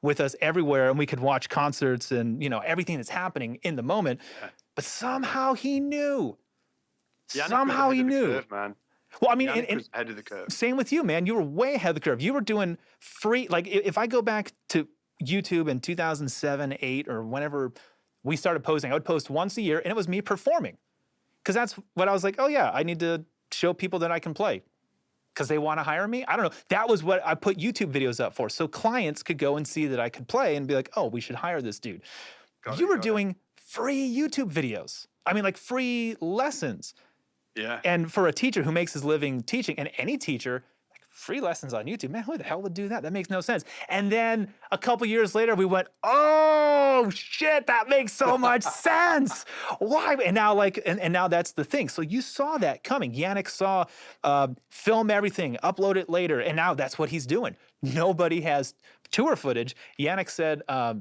with us everywhere, and we could watch concerts and, you know, everything that's happening in the moment. Yeah. But somehow he knew. Somehow he knew. Curve, man. Well, I mean, and ahead of the curve. Same with you, man. You were way ahead of the curve. You were doing free. Like, if I go back to YouTube in 2007, 8, or whenever we started posting, I would post once a year, and it was me performing. Because that's what I was like, oh, yeah, I need to show people that I can play. Because they want to hire me? I don't know. That was what I put YouTube videos up for. So clients could go and see that I could play and be like, oh, we should hire this dude. You were doing free YouTube videos. I mean, like free lessons. Yeah. And for a teacher who makes his living teaching, and any teacher, like free lessons on YouTube, man, who the hell would do that? That makes no sense. And then a couple years later, we went, oh shit, that makes so much sense. Why? And now, like, and now that's the thing. So you saw that coming. Yannick saw film everything, upload it later, and now that's what he's doing. Nobody has tour footage. Yannick said, I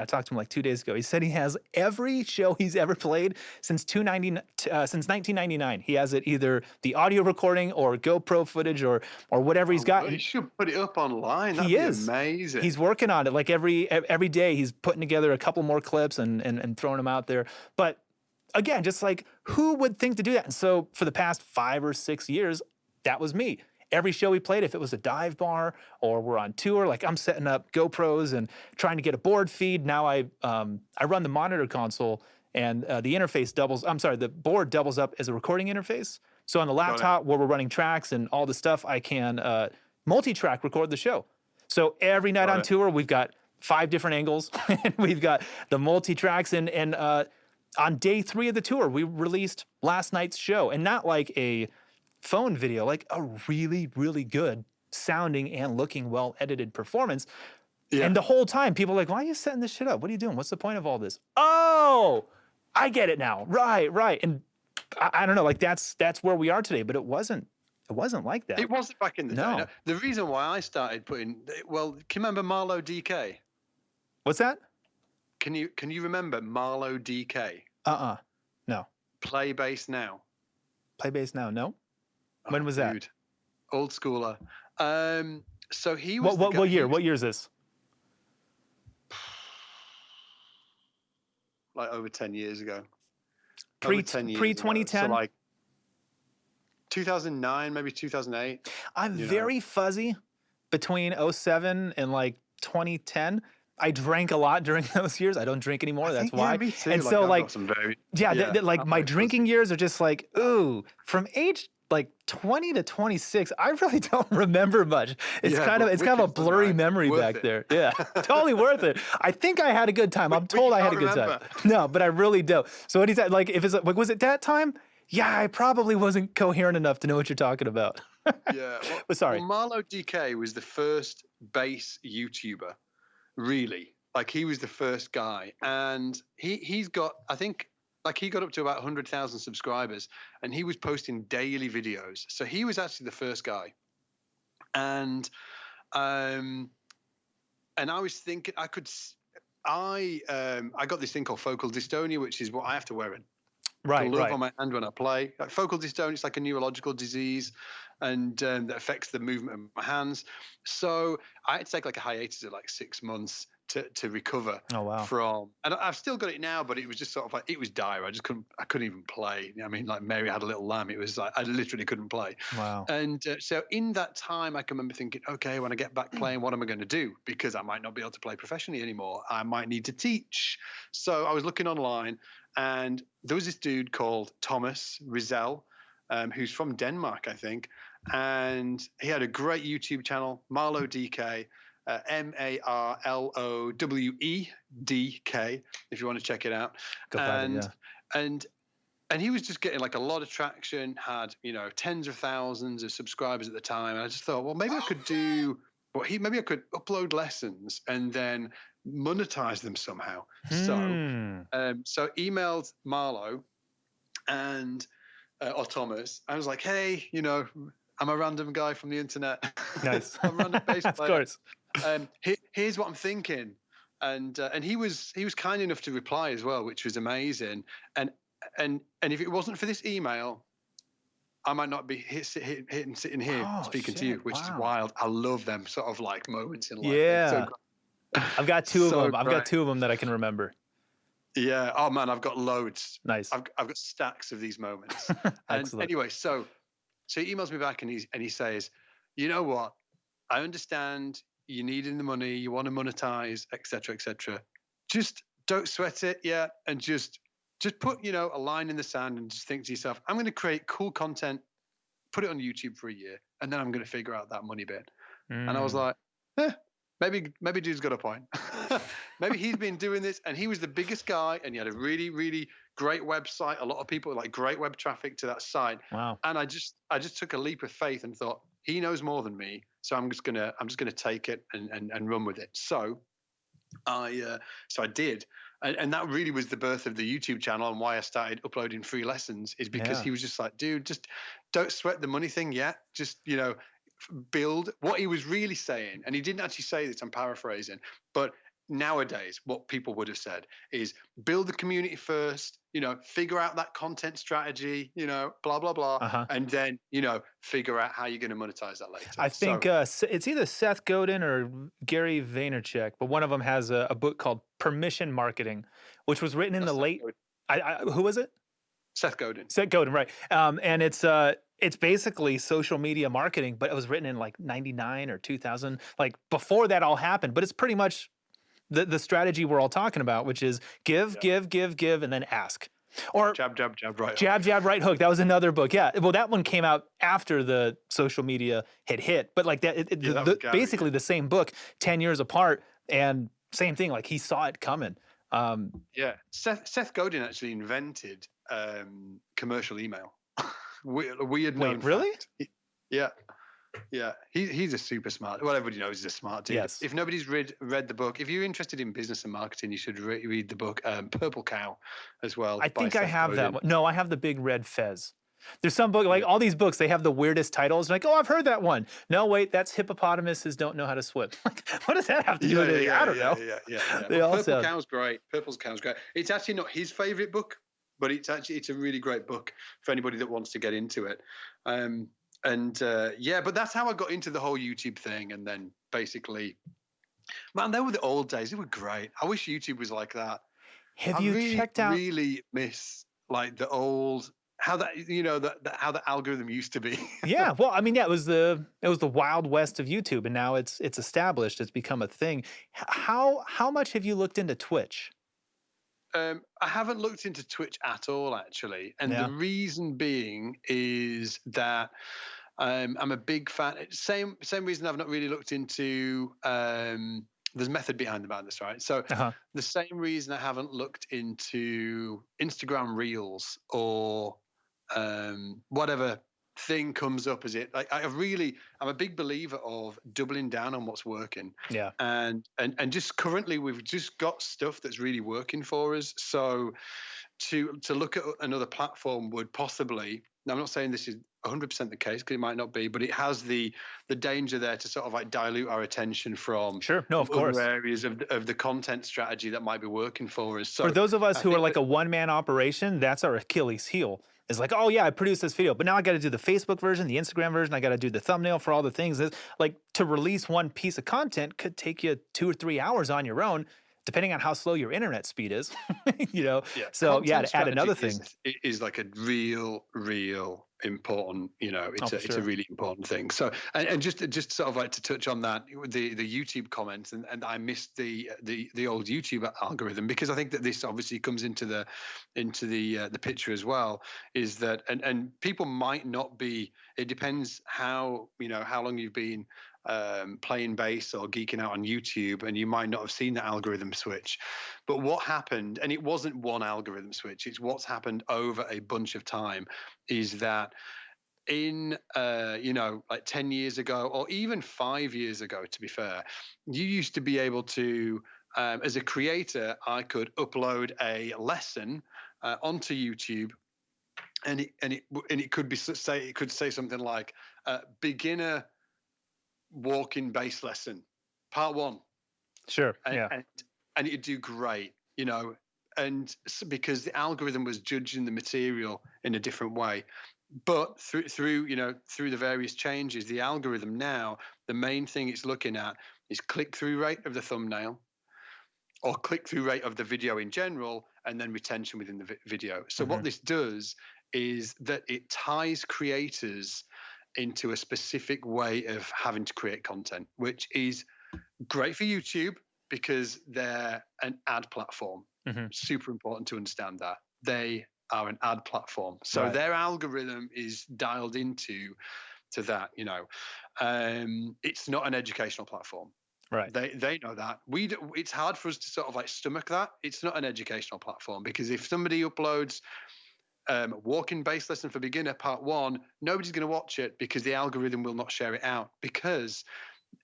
talked to him like 2 days ago. He said he has every show he's ever played since 1999. He has it either the audio recording or GoPro footage or whatever he's got. He should put it up online. That'd be amazing. He's working on it. Like every day he's putting together a couple more clips and throwing them out there. But again, just like who would think to do that? And so for the past 5 or 6 years, that was me. Every show we played, if it was a dive bar or we're on tour, like I'm setting up GoPros and trying to get a board feed. Now I run the monitor console, and the interface the board doubles up as a recording interface. So on the laptop where we're running tracks and all the stuff, I can multi-track record the show. So every night on tour, we've got 5 different angles, and we've got the multi-tracks. And on day 3 of the tour, we released last night's show, and not like a phone video, like a really, really good sounding and looking well edited performance. Yeah. And the whole time people are like, why are you setting this shit up? What are you doing? What's the point of all this? Oh, I get it now. Right. And I don't know, like that's where we are today, but it wasn't like that. It wasn't back in the day. No. The reason why I started putting, well, can you remember Marlo DK? What's that? Can you remember Marlo DK? No. Play Bass Now. Play Bass Now, no. When was that? Dude. Old schooler. So he was. What year? What year is this? Like over 10 years ago. Pre 2010. So like 2009, maybe 2008. I'm very fuzzy between 07 and like 2010. I drank a lot during those years. I don't drink anymore. That's why. Me too. And so like, like my drinking years are just like, ooh, from age like 20 to 26, I really don't remember much. It's kind of a blurry memory back there. Yeah, totally worth it. I think I had a good time. I'm told I had a good time. No, but I really don't. So what he said, like, if it's like, was it that time? Yeah, I probably wasn't coherent enough to know what you're talking about. Yeah. But sorry. Well, Marlo DK was the first bass YouTuber, really. Like, he was the first guy. And he's got, I think, like he got up to about 100,000 subscribers, and he was posting daily videos. So he was actually the first guy. And I was thinking I got this thing called focal dystonia, which is what I have to wear glove on my hand when I play. Like focal dystonia, it's like a neurological disease, and that affects the movement of my hands. So I had to take like a hiatus of like 6 months to recover Oh, wow. from, and I've still got it now, but it was just sort of like, it was dire. I couldn't even play. I mean, like Mary Had a Little Lamb. It was like, I literally couldn't play. Wow. And so in that time, I can remember thinking, okay, when I get back playing, what am I going to do? Because I might not be able to play professionally anymore. I might need to teach. So I was looking online, and there was this dude called Thomas Rizal, who's from Denmark, I think. And he had a great YouTube channel, Marlowe DK, MarlowedK, if you want to check it out. Go find it, yeah. And he was just getting like a lot of traction, had, tens of thousands of subscribers at the time. And I just thought, well, maybe I could maybe I could upload lessons and then monetize them somehow. So emailed Marlowe or Thomas. I was like, hey, I'm a random guy from the internet. Nice. I'm a random bass player. Of course. Here's what I'm thinking. And he was kind enough to reply as well, which was amazing. And if it wasn't for this email, I might not be sitting here speaking to you, which is wild. I love them sort of like moments in life. Yeah. So I've got two of them. great. I've got two of them that I can remember. Yeah. Oh man, I've got loads. Nice. I've got stacks of these moments. And Excellent. anyway, so he emails me back and he says, you know what? I understand you needing the money, you want to monetize, etc., etc. Just don't sweat it yet, and just put a line in the sand and just think to yourself, I'm going to create cool content, put it on YouTube for a year, and then I'm going to figure out that money bit. And I was like, maybe dude's got a point. Maybe he's been doing this, and he was the biggest guy, and he had a really, really great website. A lot of people like great web traffic to that site. Wow. And I just took a leap of faith and thought, he knows more than me, so I'm just gonna take it and run with it. So I did. And that really was the birth of the YouTube channel, and why I started uploading free lessons is because he was just like, dude, just don't sweat the money thing yet. Just, build. What he was really saying, and he didn't actually say this, I'm paraphrasing, but nowadays what people would have said is build the community first, figure out that content strategy, blah, blah, blah. And then, figure out how you're going to monetize that later. I think it's either Seth Godin or Gary Vaynerchuk, but one of them has a book called Permission Marketing, which was written in the late, who was it? Seth Godin, right. And it's basically social media marketing, but it was written in like 99 or 2000, like before that all happened. But it's pretty much the strategy we're all talking about, which is give, and then ask. Or jab, right. Jab, right hook. That was another book. Yeah. Well, that one came out after the social media had hit, but like basically the same book, 10 years apart, and same thing. Like he saw it coming. Seth Godin actually invented commercial email. Weird. Wait, really? Yeah. He's a super smart. Well, everybody knows he's a smart dude. Yes. If nobody's read the book, if you're interested in business and marketing, you should read the book Purple Cow as well. I think I have that one. No, I have the Big Red Fez. There's some book, like all these books, they have the weirdest titles. Like, I've heard that one. No, wait, that's hippopotamuses don't know how to swim. Like, what does that have to do with anything? I don't know. Yeah. Purple Cow's great. It's actually not his favorite book, but it's a really great book for anybody that wants to get into it. But that's how I got into the whole YouTube thing. And then basically, man, they were the old days. They were great. I wish YouTube was like that. Have you checked out? I really miss like the old, how that, how the algorithm used to be. Yeah. Well, I mean, it was the Wild West of YouTube, and now it's established. It's become a thing. How much have you looked into Twitch? I haven't looked into Twitch at all, actually. And the reason being is that I'm a big fan. Same reason I've not really looked into, there's method behind the madness, right? So the same reason I haven't looked into Instagram Reels or whatever thing comes up as it, like I'm a big believer of doubling down on what's working. Yeah. And just currently we've just got stuff that's really working for us. So to look at another platform would possibly, now I'm not saying this is 100% the case, because it might not be, but it has the danger there to sort of like dilute our attention from Sure. No, of other course. areas of the content strategy that might be working for us. So For those of us I who are think like that- a one-man operation, that's our Achilles heel. It's like, oh yeah, I produced this video, but now I got to do the Facebook version, the Instagram version. I got to do the thumbnail for all the things. It's like, to release one piece of content could take you 2 or 3 hours on your own, depending on how slow your internet speed is. You know. So yeah, content to add another strategy thing. is like a real important, you know, it's for it's a sure. really important thing. So and just sort of like to touch on that, the YouTube comments, and I missed the old YouTube algorithm, because I think that this obviously comes into the picture as well, is that and people might not be, it depends how, you know, how long you've been playing bass or geeking out on YouTube, and you might not have seen the algorithm switch. But what happened, and it wasn't one algorithm switch, it's what's happened over a bunch of time, is that in you know, like 10 years ago, or even 5 years ago, to be fair, you used to be able to, as a creator, I could upload a lesson onto YouTube, and it could be say something like beginner walking bass lesson, part 1. Sure. And, Yeah. and it'd do great, you know, and because the algorithm was judging the material in a different way. But through the various changes, the algorithm now, the main thing it's looking at is click-through rate of the thumbnail, or click-through rate of the video in general, and then retention within the video. So what this does is that it ties creators into a specific way of having to create content, which is great for YouTube because they're an ad platform. Super important to understand that. They are an ad platform. So Right. their algorithm is dialed into that, you know. It's not an educational platform. Right. They know that. It's hard for us to sort of like stomach that. It's not an educational platform, because if somebody uploads walking bass lesson for beginner part 1, nobody's going to watch it, because the algorithm will not share it out. Because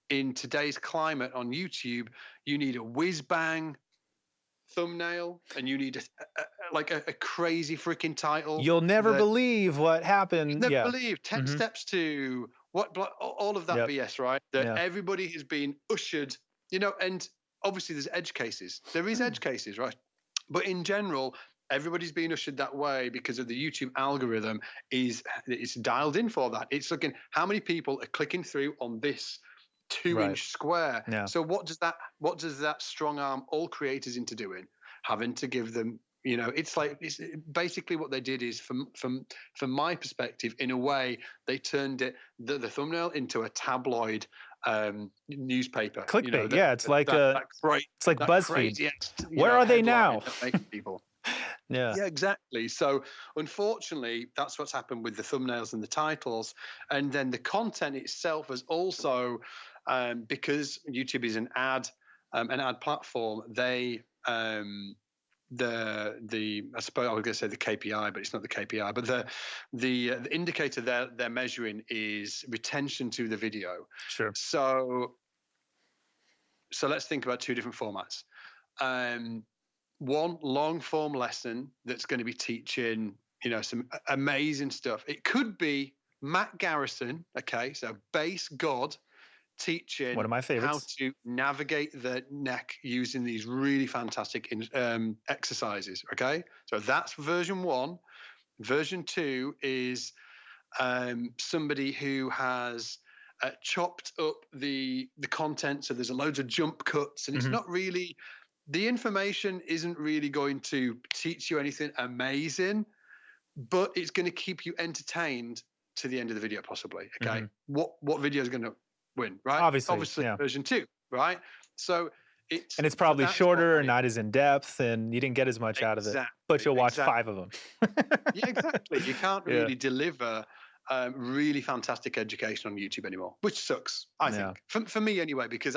in today's climate on YouTube, you need a whiz bang thumbnail, and you need a crazy freaking title. You'll never believe what happened. Never Yeah. believe 10 steps to what, all of that Yep. BS, right? That Yeah. everybody has been ushered, you know, and obviously there's edge cases. There is edge cases, right? But in general, everybody's being ushered that way because of the YouTube algorithm it's dialed in for that. It's looking how many people are clicking through on this 2-inch square. Yeah. So what does that strong arm all creators into doing? Having to give them, you know, it's basically what they did is, from my perspective, in a way, they turned the thumbnail into a tabloid newspaper. Clickbait. You know, Yeah, it's like it's like BuzzFeed. Where are they now? People. Yeah. Yeah, exactly. So unfortunately, that's what's happened with the thumbnails and the titles. And then the content itself has also, because YouTube is an ad platform, they I suppose I was going to say the KPI, but it's not the KPI. But the indicator they're measuring is retention to the video. Sure. So let's think about 2 different formats. One long form lesson that's going to be teaching, you know, some amazing stuff. It could be Matt Garrison, okay, so bass god, teaching one of my favorites, how to navigate the neck using these really fantastic exercises. Okay, so that's version 1. Version 2 is somebody who has chopped up the content, so there's loads of jump cuts, and it's not really, the information isn't really going to teach you anything amazing, but it's going to keep you entertained to the end of the video, possibly. Okay, what video is going to win, right? Obviously yeah. Version 2, right? So it's probably shorter and not as in depth, and you didn't get as much out of it, but you'll watch 5 of them. Yeah, exactly. You can't really deliver really fantastic education on YouTube anymore, which sucks, I think, for me anyway, because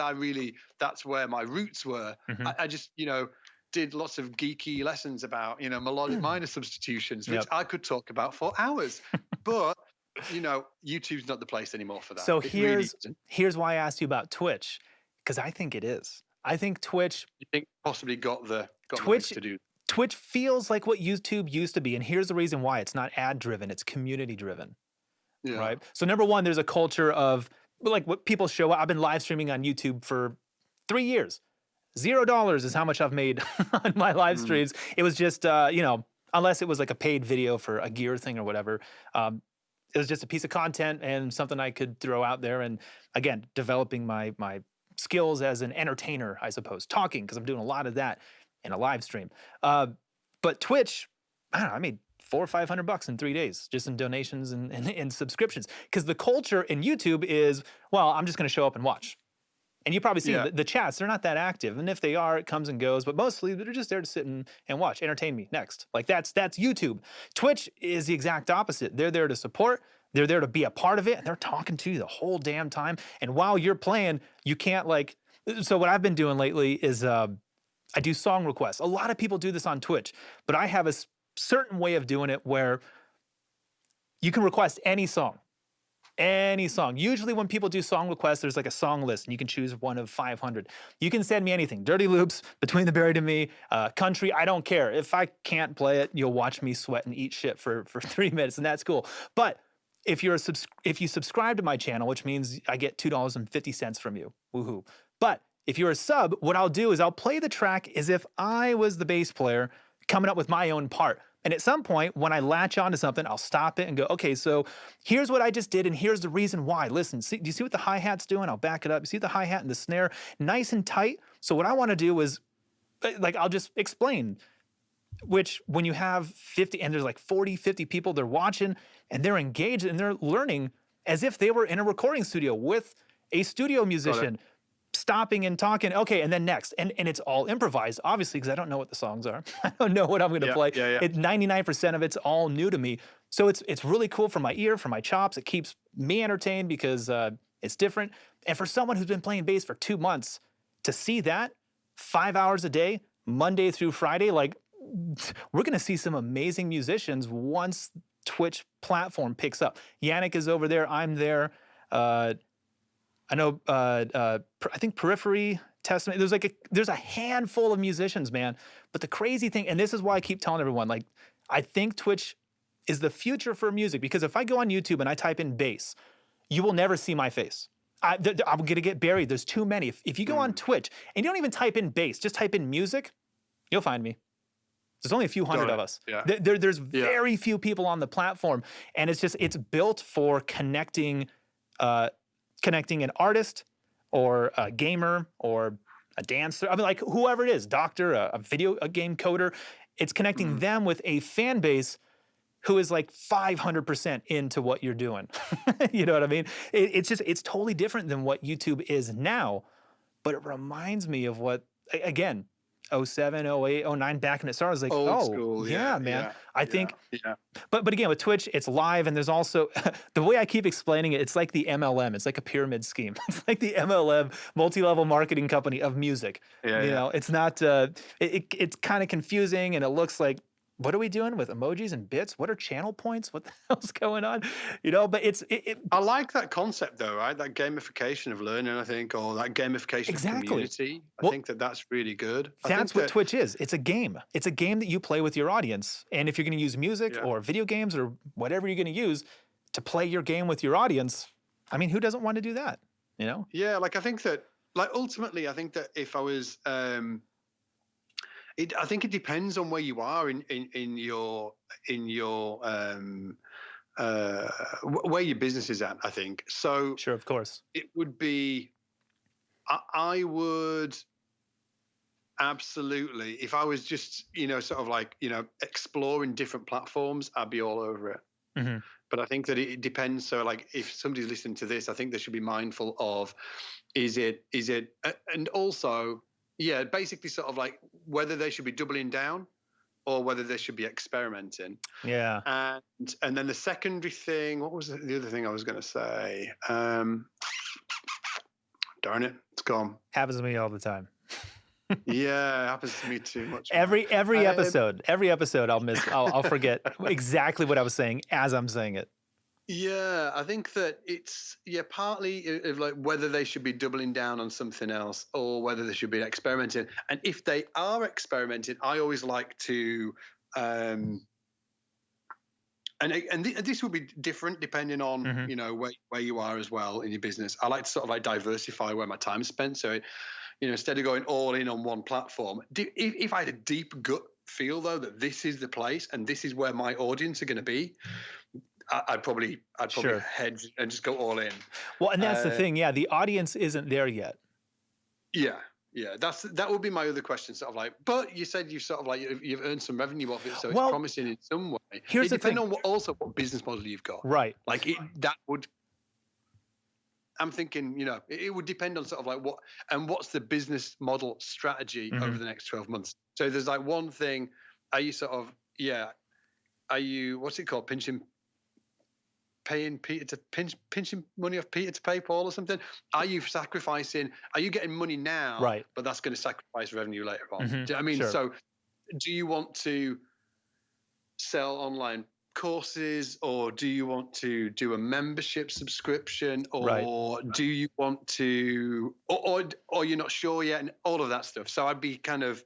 that's where my roots were. I just, you know, did lots of geeky lessons about, you know, melodic minor substitutions, which I could talk about for hours, but you know, YouTube's not the place anymore for that. So here's why I asked you about Twitch, because I think it is. I think Twitch. You think possibly got Twitch to do. Twitch feels like what YouTube used to be, and here's the reason why: it's not ad driven; it's community driven. right? So number one, there's a culture of like what people show up. I've been live streaming on YouTube for 3 years. $0 is how much I've made on my live streams. It was just, unless it was like a paid video for a gear thing or whatever. It was just a piece of content and something I could throw out there. And again, developing my skills as an entertainer, I suppose, talking, because I'm doing a lot of that in a live stream. But Twitch, I don't know, I made $400 or $500 in 3 days just in donations and subscriptions. Because the culture in YouTube is, well, I'm just going to show up and watch. And you probably see the chats, they're not that active. And if they are, it comes and goes. But mostly they're just there to sit and watch, entertain me next. Like that's YouTube. Twitch is the exact opposite. They're there to support. They're there to be a part of it. And they're talking to you the whole damn time. And while you're playing, you can't so what I've been doing lately is I do song requests. A lot of people do this on Twitch. But I have a certain way of doing it where you can request any song. Any song. Usually when people do song requests, there's like a song list and you can choose one of 500. You can send me anything. Dirty Loops, Between the Buried and Me, country, I don't care. If I can't play it, you'll watch me sweat and eat shit for 3 minutes and that's cool. But if you subscribe to my channel, which means I get $2.50 from you, woohoo. But if you're a sub, what I'll do is I'll play the track as if I was the bass player coming up with my own part. And at some point, when I latch onto something, I'll stop it and go, okay, so here's what I just did, and here's the reason why. Listen, do you see what the hi-hat's doing? I'll back it up. You see the hi-hat and the snare? Nice and tight. So what I want to do is, I'll just explain, which when you have 50, and there's like 40, 50 people, they're watching, and they're engaged, and they're learning as if they were in a recording studio with a studio musician. Stopping and talking, okay, and then next. And it's all improvised, obviously, because I don't know what the songs are. I don't know what I'm gonna play. 99% of it's all new to me. So it's really cool for my ear, for my chops. It keeps me entertained because it's different. And for someone who's been playing bass for 2 months, to see that 5 hours a day, Monday through Friday, like we're gonna see some amazing musicians once Twitch platform picks up. Yannick is over there, I'm there. I know, I think Periphery, Testament, there's a handful of musicians, man. But the crazy thing, and this is why I keep telling everyone, like, I think Twitch is the future for music, because if I go on YouTube and I type in bass, you will never see my face. I'm gonna get buried. There's too many. If you go on Twitch and you don't even type in bass, just type in music, you'll find me. There's only a few hundred of us. Yeah. There's very few people on the platform, and it's built for connecting an artist or a gamer or a dancer. I mean, like whoever it is, doctor, a video game coder. It's connecting them with a fan base who is like 500% into what you're doing. You know what I mean? It's totally different than what YouTube is now, but it reminds me of what, again, 07, 08, 09, back when it started, I was like, Old oh, school, yeah, man. yeah, I think, yeah. but again, with Twitch, it's live, and there's also, the way I keep explaining it, it's like the MLM. It's like a pyramid scheme. It's like the MLM, multi-level marketing company of music. You know, it's not, it's kind of confusing, and it looks like, what are we doing with emojis and bits? What are channel points? What the hell's going on? You know, but I like that concept though, right? That gamification of learning, I think, or that gamification of community. I think that's really good. That's what Twitch is. It's a game. It's a game that you play with your audience. And if you're going to use music or video games or whatever you're going to use to play your game with your audience, I mean, who doesn't want to do that? You know? Yeah, like I think that, like ultimately, I think that if I was, I think it depends on where you are in your where your business is at. I think so. Sure, of course. It would be. I would absolutely, if I was just sort of like exploring different platforms, I'd be all over it. Mm-hmm. But I think that it depends. So like if somebody's listening to this, I think they should be mindful of is it and also. Yeah, basically sort of like whether they should be doubling down or whether they should be experimenting. Yeah. And then the secondary thing, what was the other thing I was going to say? Darn it, it's gone. Happens to me all the time. Yeah, it happens to me too much. Every episode I'll forget exactly what I was saying as I'm saying it. Yeah, I think that it's partly of like whether they should be doubling down on something else or whether they should be experimenting. And if they are experimenting, I always like to This will be different depending on where you are as well in your business. I like to sort of like diversify where my time is spent. So, instead of going all in on one platform, if I had a deep gut feel though that this is the place and this is where my audience are going to be, I'd probably hedge and just go all in. Well, and that's the thing. Yeah, the audience isn't there yet. Yeah. Yeah, that would be my other question. Sort of like, but you said you sort of like you've earned some revenue off it, so it's promising in some way. Here's the thing. Depending on what business model you've got, right? Like that would. I'm thinking, it would depend on sort of like what's the business model strategy over the next 12 months. So there's like one thing. Are you sort of Are you what's it called? Pinching money off Peter to pay Paul or something? Are you sacrificing? Are you getting money now? Right. But that's going to sacrifice revenue later on. Do you know what I mean? Sure. So, do you want to sell online courses, or do you want to do a membership subscription, or do you want to, or you're not sure yet, and all of that stuff? So I'd be kind of,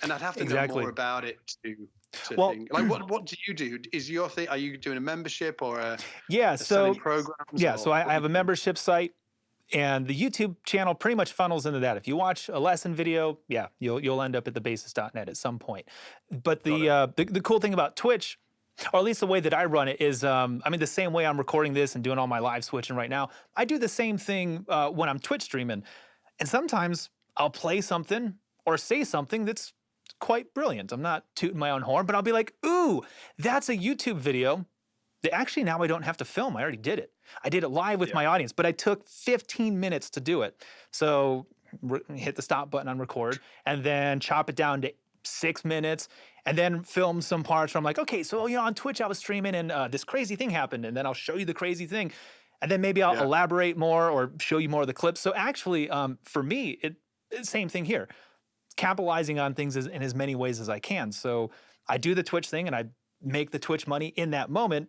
and I'd have to know more about it to think. Like what do you do? Is your thing? Are you doing a membership or a selling programs? Yeah, so I have a membership site, and the YouTube channel pretty much funnels into that. If you watch a lesson video, you'll end up at the Bassist.net at some point. But the cool thing about Twitch, or at least the way that I run it, is the same way I'm recording this and doing all my live switching right now, I do the same thing when I'm Twitch streaming. And sometimes I'll play something or say something that's quite brilliant. I'm not tooting my own horn, but I'll be like, ooh, that's a YouTube video that actually now I don't have to film. I already did it. I did it live with my audience, but I took 15 minutes to do it. So hit the stop button on record and then chop it down to 6 minutes and then film some parts where I'm like, okay, so on Twitch I was streaming and this crazy thing happened, and then I'll show you the crazy thing. And then maybe I'll elaborate more or show you more of the clips. So actually, for me, same thing here. Capitalizing on things in as many ways as I can. So I do the Twitch thing and I make the Twitch money in that moment.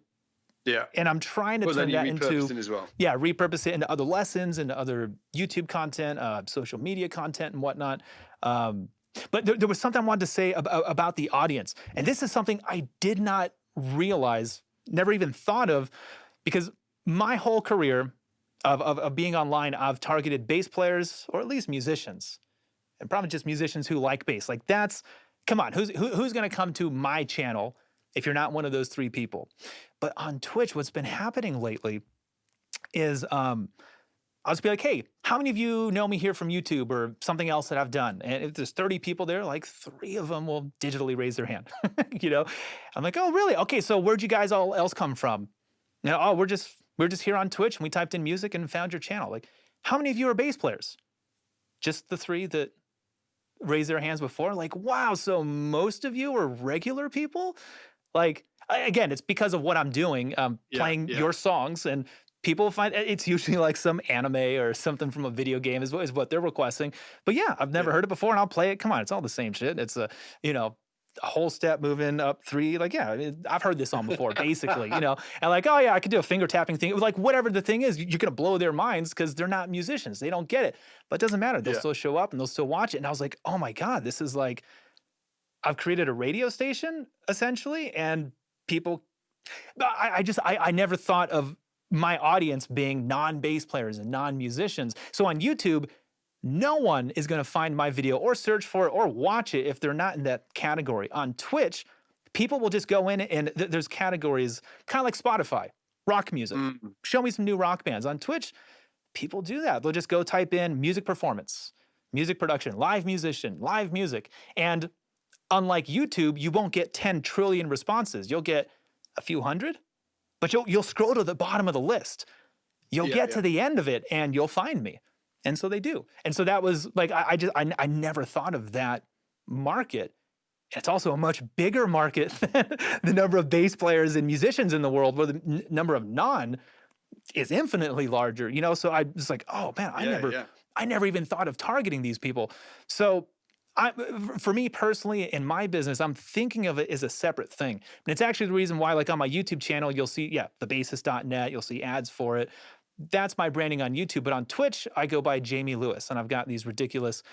Yeah. And I'm trying to turn that into as well. Yeah, repurpose it into other lessons, into other YouTube content, social media content and whatnot. But there was something I wanted to say about the audience. And this is something I did not realize, never even thought of, because my whole career of being online, I've targeted bass players, or at least musicians. And probably just musicians who like bass. Like come on, who's going to come to my channel if you're not one of those three people? But on Twitch, what's been happening lately is I'll just be like, hey, how many of you know me here from YouTube or something else that I've done? And if there's 30 people there, like 3 of them will digitally raise their hand. I'm like, oh, really? Okay, so where'd you guys all else come from? We're just here on Twitch and we typed in music and found your channel. Like, how many of you are bass players? Just the 3 that raised their hands before? Like, wow, so most of you are regular people? Like, again, it's because of what I'm doing, playing your songs, and people find it's usually like some anime or something from a video game is what they're requesting. But yeah, I've never heard it before and I'll play it. Come on, it's all the same shit. It's a whole step moving up 3. Like, I've heard this song before, basically, and like, oh yeah, I could do a finger tapping thing. It was like, whatever the thing is, you're going to blow their minds because they're not musicians. They don't get it, but it doesn't matter. They'll still show up and they'll still watch it. And I was like, oh my God, this is like, I've created a radio station essentially, and people, I never thought of my audience being non-bass players and non-musicians. So on YouTube, no one is going to find my video or search for it or watch it if they're not in that category. On Twitch, people will just go in and there's categories, kind of like Spotify, rock music. Show me some new rock bands. On Twitch, people do that. They'll just go type in music performance, music production, live musician, live music. And unlike YouTube, you won't get 10 trillion responses. You'll get a few hundred, but you'll scroll to the bottom of the list. You'll get to the end of it and you'll find me. And so they do. And so that was like, I never thought of that market. It's also a much bigger market than the number of bass players and musicians in the world, where the number of non is infinitely larger, So I was like, oh man, I never even thought of targeting these people. So for me personally, in my business, I'm thinking of it as a separate thing. And it's actually the reason why, like on my YouTube channel, you'll see, the Bassist.net, you'll see ads for it. That's my branding on YouTube. But on Twitch, I go by Jamie Lewis, and I've got these ridiculous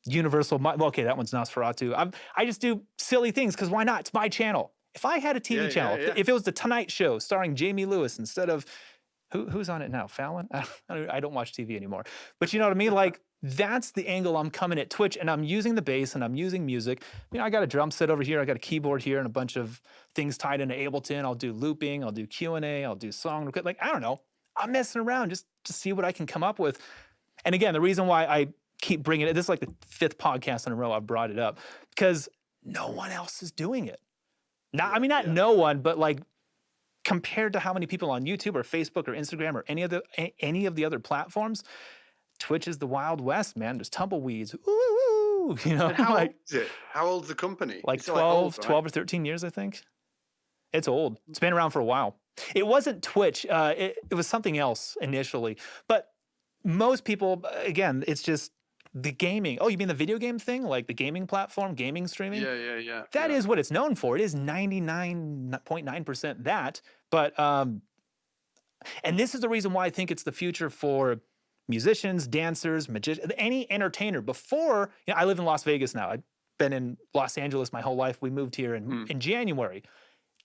universal, okay, that one's Nosferatu. I just do silly things because why not? It's my channel. If I had a TV channel, if it was the Tonight Show starring Jamie Lewis instead of who's on it now, Fallon? I don't watch TV anymore, but you know what I mean. Like that's the angle I'm coming at Twitch, and I'm using the bass and I'm using music. You know, I got a drum set over here, I got a keyboard here, and a bunch of things tied into Ableton. I'll do looping, I'll do Q&A, I'll do song. Like I don't know, I'm messing around just to see what I can come up with. And again, the reason why I keep bringing it, this is like the 5th podcast in a row I've brought it up, because no one else is doing it. Not, I mean, not no one, but like compared to how many people on YouTube or Facebook or Instagram or any of the other platforms, Twitch is the Wild West, man. There's tumbleweeds. Ooh, you know. And how like, old is it? How old's the company? Like 12 or 13 years, I think. It's old. It's been around for a while. It wasn't Twitch. It was something else initially. But most people, again, it's just the gaming. Oh, you mean the video game thing? Like the gaming platform, gaming streaming? Yeah. That is what it's known for. It is 99.9% that. But, and this is the reason why I think it's the future for musicians, dancers, magicians, any entertainer. Before, you know, I live in Las Vegas now. I've been in Los Angeles my whole life. We moved here in January,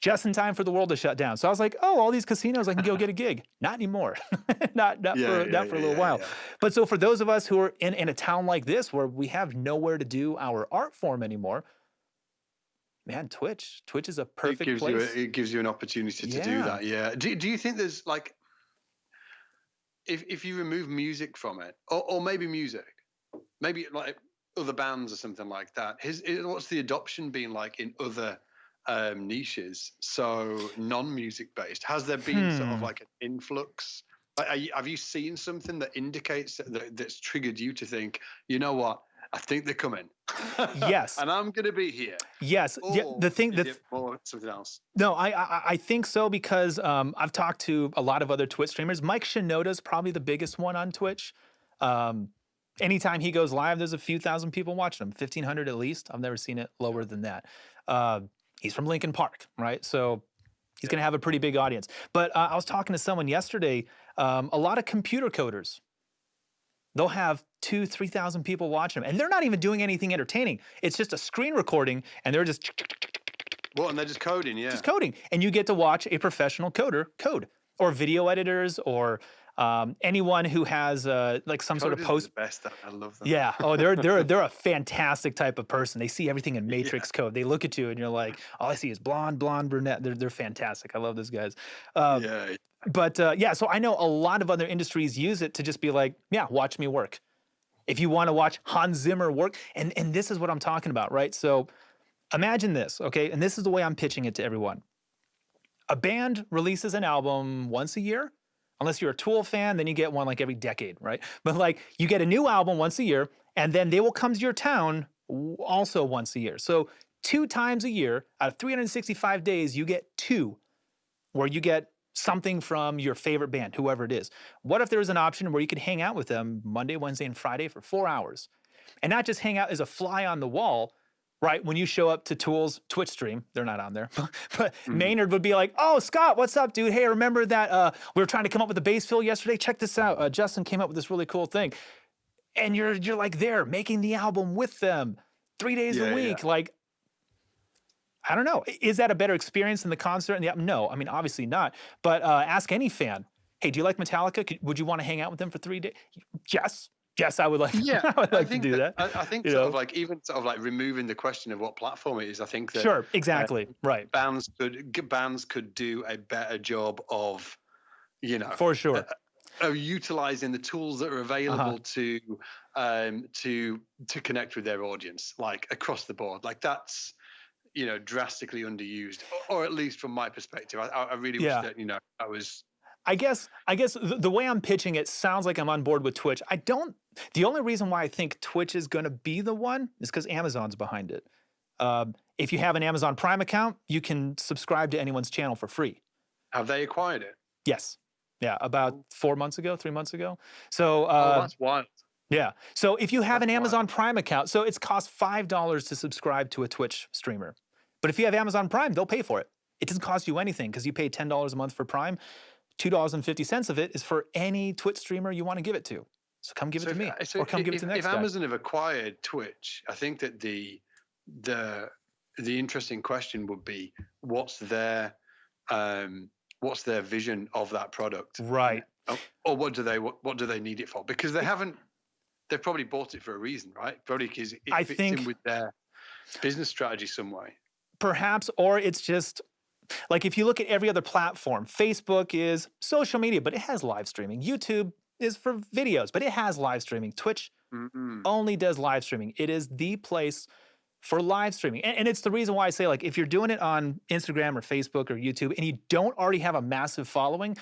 just in time for the world to shut down. So I was like, oh, all these casinos, I can go get a gig. Not anymore. not for a little while. Yeah. But so for those of us who are in a town like this where we have nowhere to do our art form anymore, man, Twitch is a perfect place. It gives you an opportunity to do that. Yeah. Do you think there's like, if you remove music from it, or maybe music, maybe like other bands or something like that, what's the adoption been like in other niches? So non-music based, has there been sort of like an influx? Have you seen something that indicates that's triggered you to think, you know what, I think they're coming? Yes. And I'm going to be here. Yes. Or the thing that or something else. No, I think so, because I've talked to a lot of other Twitch streamers. Mike Shinoda's probably the biggest one on Twitch. Anytime he goes live, there's a few thousand people watching him, 1,500 at least. I've never seen it lower than that. He's from Lincoln Park, right? So he's going to have a pretty big audience. But I was talking to someone yesterday, a lot of computer coders, they'll have 2,000-3,000 people watching them, and they're not even doing anything entertaining. It's just a screen recording, and they're just Well, and they're just coding, yeah. just coding, and you get to watch a professional coder code, or video editors, or anyone who has like some sort of post. The best. I love them. Yeah. Oh, they're a fantastic type of person. They see everything in matrix code. They look at you, and you're like, all I see is blonde, brunette. They're fantastic. I love those guys. But so I know a lot of other industries use it to just be like, yeah, watch me work. If you want to watch Hans Zimmer work, and this is what I'm talking about, right? So imagine this, okay? And this is the way I'm pitching it to everyone. A band releases an album once a year. Unless you're a Tool fan, then you get one like every decade, right? But like you get a new album once a year, and then they will come to your town also once a year. So 2 times a year out of 365 days, you get 2 where you get something from your favorite band, whoever it is. What if there was an option where you could hang out with them Monday, Wednesday, and Friday for 4 hours? And not just hang out as a fly on the wall, right? When you show up to Tool's Twitch stream, they're not on there, but Maynard would be like, oh, Scott, what's up, dude? Hey, remember that we were trying to come up with a bass fill yesterday? Check this out. Justin came up with this really cool thing. And you're like there making the album with them 3 days a week. Like, I don't know. Is that a better experience than the concert and the album? No, I mean, obviously not. But ask any fan, hey, do you like Metallica? Would you want to hang out with them for 3 days? Yes, I would like. Yeah, I would like to do that. I think sort of like even sort of like removing the question of what platform it is. I think that sure, exactly, right. Bands could do a better job of, you know, for sure, of utilizing the tools that are available to connect with their audience, like across the board. Like that's, you know, drastically underused, or at least from my perspective. I really wish that, you know, I was. I guess the way I'm pitching it sounds like I'm on board with Twitch. The only reason why I think Twitch is going to be the one is because Amazon's behind it. If you have an Amazon Prime account, you can subscribe to anyone's channel for free. Have they acquired it? Yes. Yeah, about 3 months ago. So that's wild. Yeah. So if you have an Amazon Prime account, so it's cost $5 to subscribe to a Twitch streamer. But if you have Amazon Prime, they'll pay for it. It doesn't cost you anything because you pay $10 a month for Prime. $2.50 of it is for any Twitch streamer you want to give it to. So come give it to me, or come give it to the next guy. If Amazon have acquired Twitch, I think that the interesting question would be, what's their vision of that product? Right. Or what do they need it for? Because they've probably bought it for a reason, right? Probably because it fits in with their business strategy some way. Perhaps, or it's just like if you look at every other platform, Facebook is social media, but it has live streaming. YouTube is for videos, but it has live streaming. Twitch only does live streaming. It is the place for live streaming. And it's the reason why I say, like, if you're doing it on Instagram or Facebook or YouTube and you don't already have a massive following,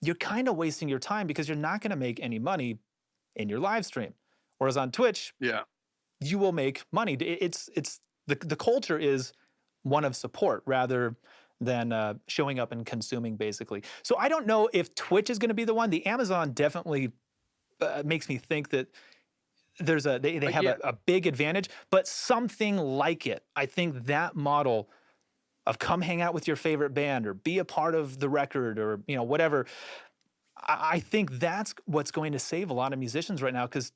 you're kind of wasting your time because you're not going to make any money in your live stream. Whereas on Twitch, you will make money. It's the culture is one of support rather than showing up and consuming, basically. So I don't know if Twitch is going to be the one. The Amazon definitely makes me think that they have a big advantage, but something like it. I think that model of come hang out with your favorite band or be a part of the record or whatever. I think that's what's going to save a lot of musicians right now, because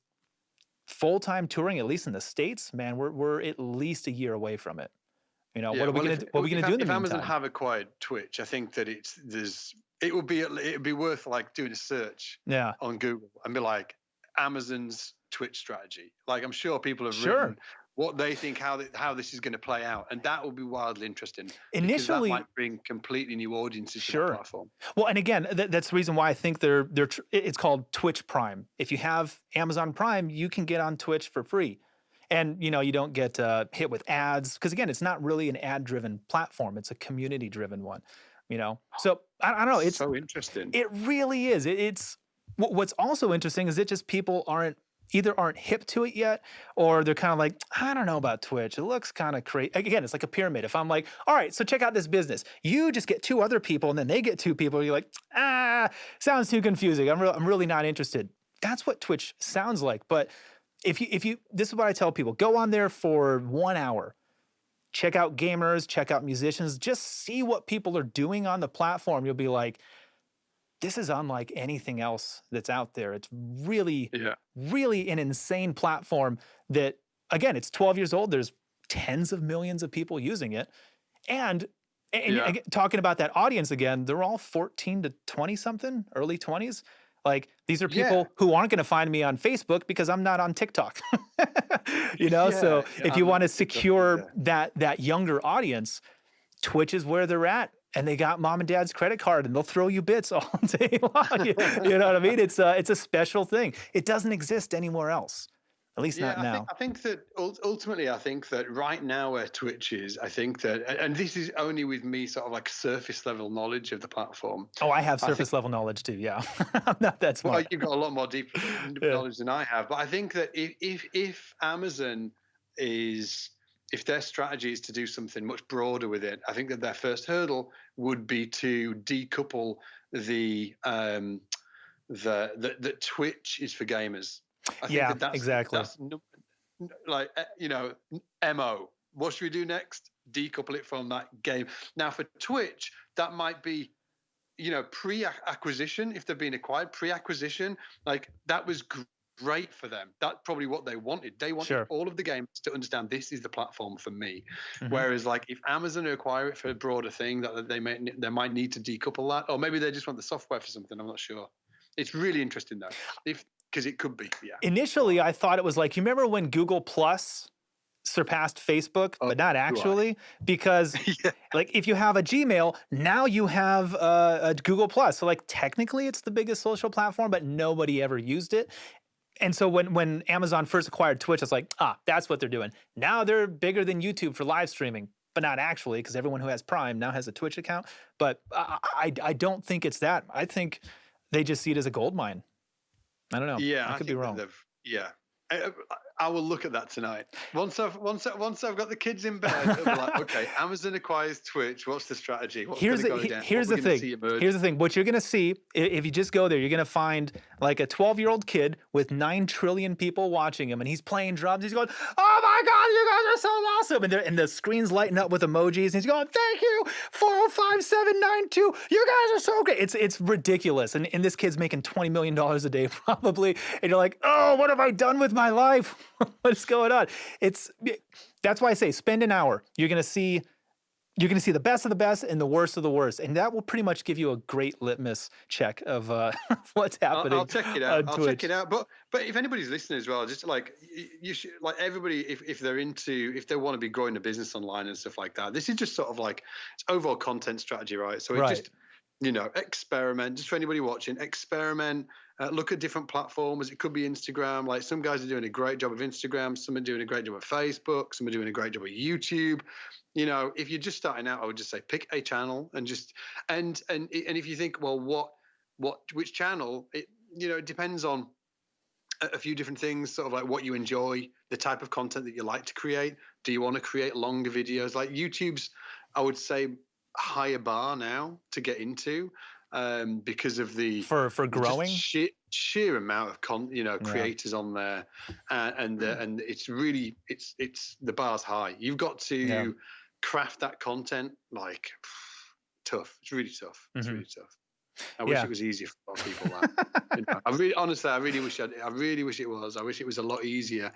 full-time touring, at least in the States, man, we're at least a year away from it. What are we going to do in the meantime? If Amazon have acquired Twitch, I think that it would be worth like doing a search on Google and be like Amazon's Twitch strategy. Like, I'm sure people have written what they think, how this is going to play out, and that will be wildly interesting. Initially, that might bring completely new audiences to the platform. Well, and again, that's the reason why I think it's called Twitch Prime. If you have Amazon Prime, you can get on Twitch for free. And, you don't get hit with ads because, again, it's not really an ad-driven platform. It's a community-driven one, So, I don't know. It's so interesting. It really is. It's what's also interesting is that just people aren't hip to it yet, or they're kind of like, I don't know about Twitch. It looks kind of crazy. Again, it's like a pyramid. If I'm like, all right, so check out this business. You just get 2 other people, and then they get 2 people. You're like, sounds too confusing. I'm really not interested. That's what Twitch sounds like. But if you, this is what I tell people: go on there for 1 hour, check out gamers, check out musicians, just see what people are doing on the platform. You'll be like, this is unlike anything else that's out there. It's really, really an insane platform that, again, it's 12 years old. There's tens of millions of people using it. And again, talking about that audience again, they're all 14 to 20 something, early 20s. Like, these are people who aren't going to find me on Facebook because I'm not on TikTok. So if you want to secure that younger audience, Twitch is where they're at. And they got mom and dad's credit card, and they'll throw you bits all day long. You know what I mean? It's a special thing. It doesn't exist anywhere else, at least not now. I think that ultimately, I think that right now where Twitch is, I think that, and this is only with me sort of like surface level knowledge of the platform. Oh, I have surface level knowledge too. Yeah, I'm not that smart. Well, you've got a lot more deep knowledge than I have. But I think that if Amazon if their strategy is to do something much broader with it, I think that their first hurdle would be to decouple the Twitch is for gamers. I think that's exactly. That's like, MO. What should we do next? Decouple it from that game. Now for Twitch, that might be, pre-acquisition, if they've been acquired, pre-acquisition, like that was great for them. That's probably what they wanted. They wanted all of the gamers to understand this is the platform for me. Mm-hmm. Whereas, like, if Amazon acquire it for a broader thing, that they might need to decouple that, or maybe they just want the software for something. I'm not sure. It's really interesting though, because it could be. Yeah. Initially, I thought it was like, you remember when Google Plus surpassed Facebook, but not actually, because like if you have a Gmail, now you have a Google Plus. So like technically, it's the biggest social platform, but nobody ever used it. And so when Amazon first acquired Twitch, it's like, that's what they're doing. Now they're bigger than YouTube for live streaming, but not actually, because everyone who has Prime now has a Twitch account. But I don't think it's that. I think they just see it as a gold mine. I don't know. Yeah, I could be wrong. I will look at that tonight. Once I've got the kids in bed, I'll be like, okay, Amazon acquires Twitch. What's the strategy? Here's the thing. What you're going to see, if you just go there, you're going to find like a 12-year-old kid with 9 trillion people watching him, and he's playing drums. He's going, oh my God, you guys are so awesome. And the screen's lighting up with emojis, and he's going, thank you, 405792. You guys are so great. It's ridiculous. And this kid's making $20 million a day probably. And you're like, oh, what have I done with my life? what is going on? That's why I say spend an hour. You're gonna see the best of the best and the worst of the worst, and that will pretty much give you a great litmus check of what's happening. I'll check it out. On Twitch. Check it out. But if anybody's listening as well, just like you should, like everybody, if they want to be growing a business online and stuff like that, this is just sort of like it's overall content strategy, right? So it just experiment. Just for anybody watching, experiment. Look at different platforms. It could be Instagram. Like some guys are doing a great job of Instagram. Some are doing a great job of Facebook. Some are doing a great job of YouTube. If you're just starting out, I would just say pick a channel and just and if you think, well, which channel? It depends on a few different things. Sort of like what you enjoy, the type of content that you like to create. Do you want to create longer videos? Like YouTube's, I would say, higher bar now to get into. Because of the for growing sheer amount of creators on there, and it's really it's the bar's high. You've got to craft that content like tough. It's really tough. It's really tough. I wish it was easier for a lot of people. I really wish it was. I wish it was a lot easier,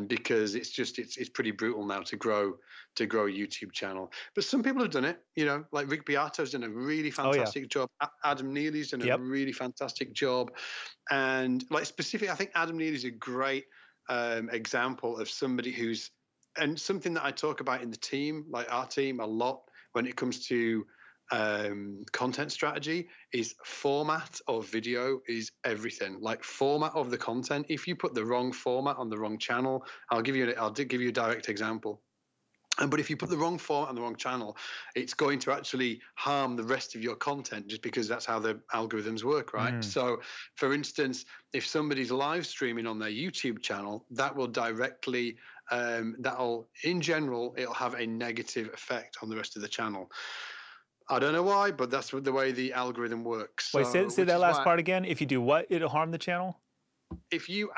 because it's pretty brutal now to grow a YouTube channel. But some people have done it. Like Rick Beato's done a really fantastic job. Adam Neely's done a really fantastic job, and like specifically, I think Adam Neely's a great example of somebody and something that I talk about in the team, like our team, a lot when it comes to content strategy is format of video is everything. Like format of the content. If you put the wrong format on the wrong channel, I'll give you a direct example. But if you put the wrong format on the wrong channel, it's going to actually harm the rest of your content just because that's how the algorithms work, right? So, for instance, if somebody's live streaming on their YouTube channel, that will directly, in general, it'll have a negative effect on the rest of the channel. I don't know why, but that's the way the algorithm works. Wait, say that last part again. If you do what, it'll harm the channel? If you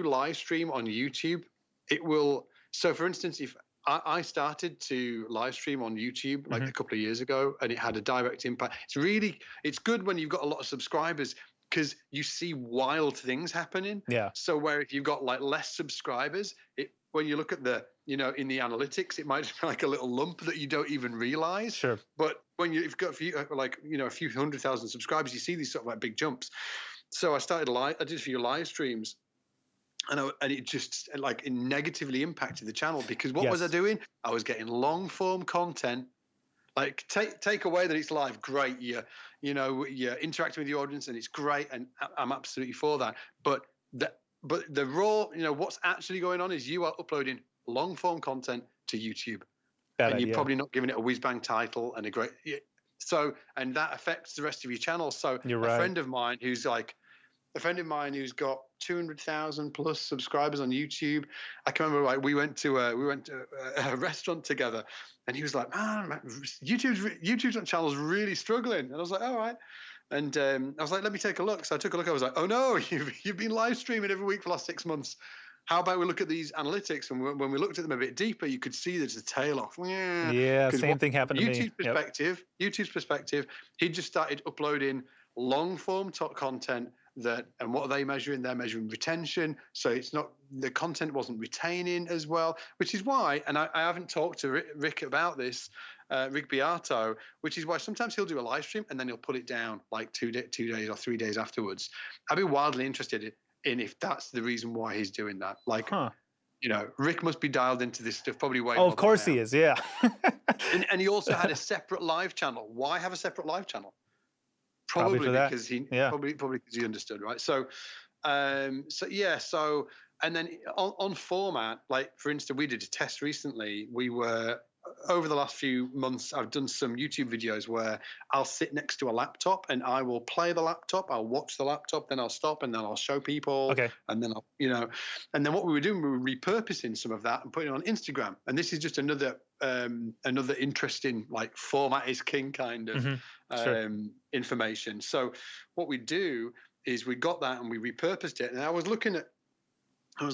live stream on YouTube, it will. So, for instance, if I started to live stream on YouTube like a couple of years ago, and it had a direct impact. It's good when you've got a lot of subscribers because you see wild things happening. Yeah. So where if you've got like less subscribers, when you look at the, in the analytics, it might be like a little lump that you don't even realize. Sure. But when you've got a few 100,000 subscribers, you see these sort of like big jumps. So I did a few live streams. And it just it negatively impacted the channel because what was I doing? I was getting long form content. Like take away that it's live, great. You're interacting with the audience and it's great, and I'm absolutely for that. But the raw, what's actually going on is you are uploading long form content to YouTube, and you're probably not giving it a whiz bang title and a great. And that affects the rest of your channel. So a friend of mine who's got 200,000 plus subscribers on YouTube. I can remember we went to a restaurant together, and he was like, "Man, YouTube's channel's really struggling." And I was like, "All right." And I was like, "Let me take a look." So I took a look. I was like, "Oh no, you've been live streaming every week for the last 6 months. How about we look at these analytics?" And when we looked at them a bit deeper, you could see there's a tail off. Yeah, same thing happened to me. YouTube's perspective, he just started uploading long form content. And what are they measuring? They're measuring retention. So the content wasn't retaining as well, which is why, and I haven't talked to Rick about this, Rick Beato, which is why sometimes he'll do a live stream and then he'll put it down like 2 days or 3 days afterwards. I'd be wildly interested in if that's the reason why he's doing that. Rick must be dialed into this stuff probably way more. Oh, of course he is, yeah. and he also had a separate live channel. Why have a separate live channel? Probably because he understood, right? So and then on format, like for instance, we did a test recently. We were over the last few months, I've done some YouTube videos where I'll sit next to a laptop and I will play the laptop, I'll watch the laptop, then I'll stop and then I'll show people. Okay. And then and then what we were doing, we were repurposing some of that and putting it on Instagram. And this is just another interesting format is king kind of information. So what we do is we got that and we repurposed it. And I was looking at the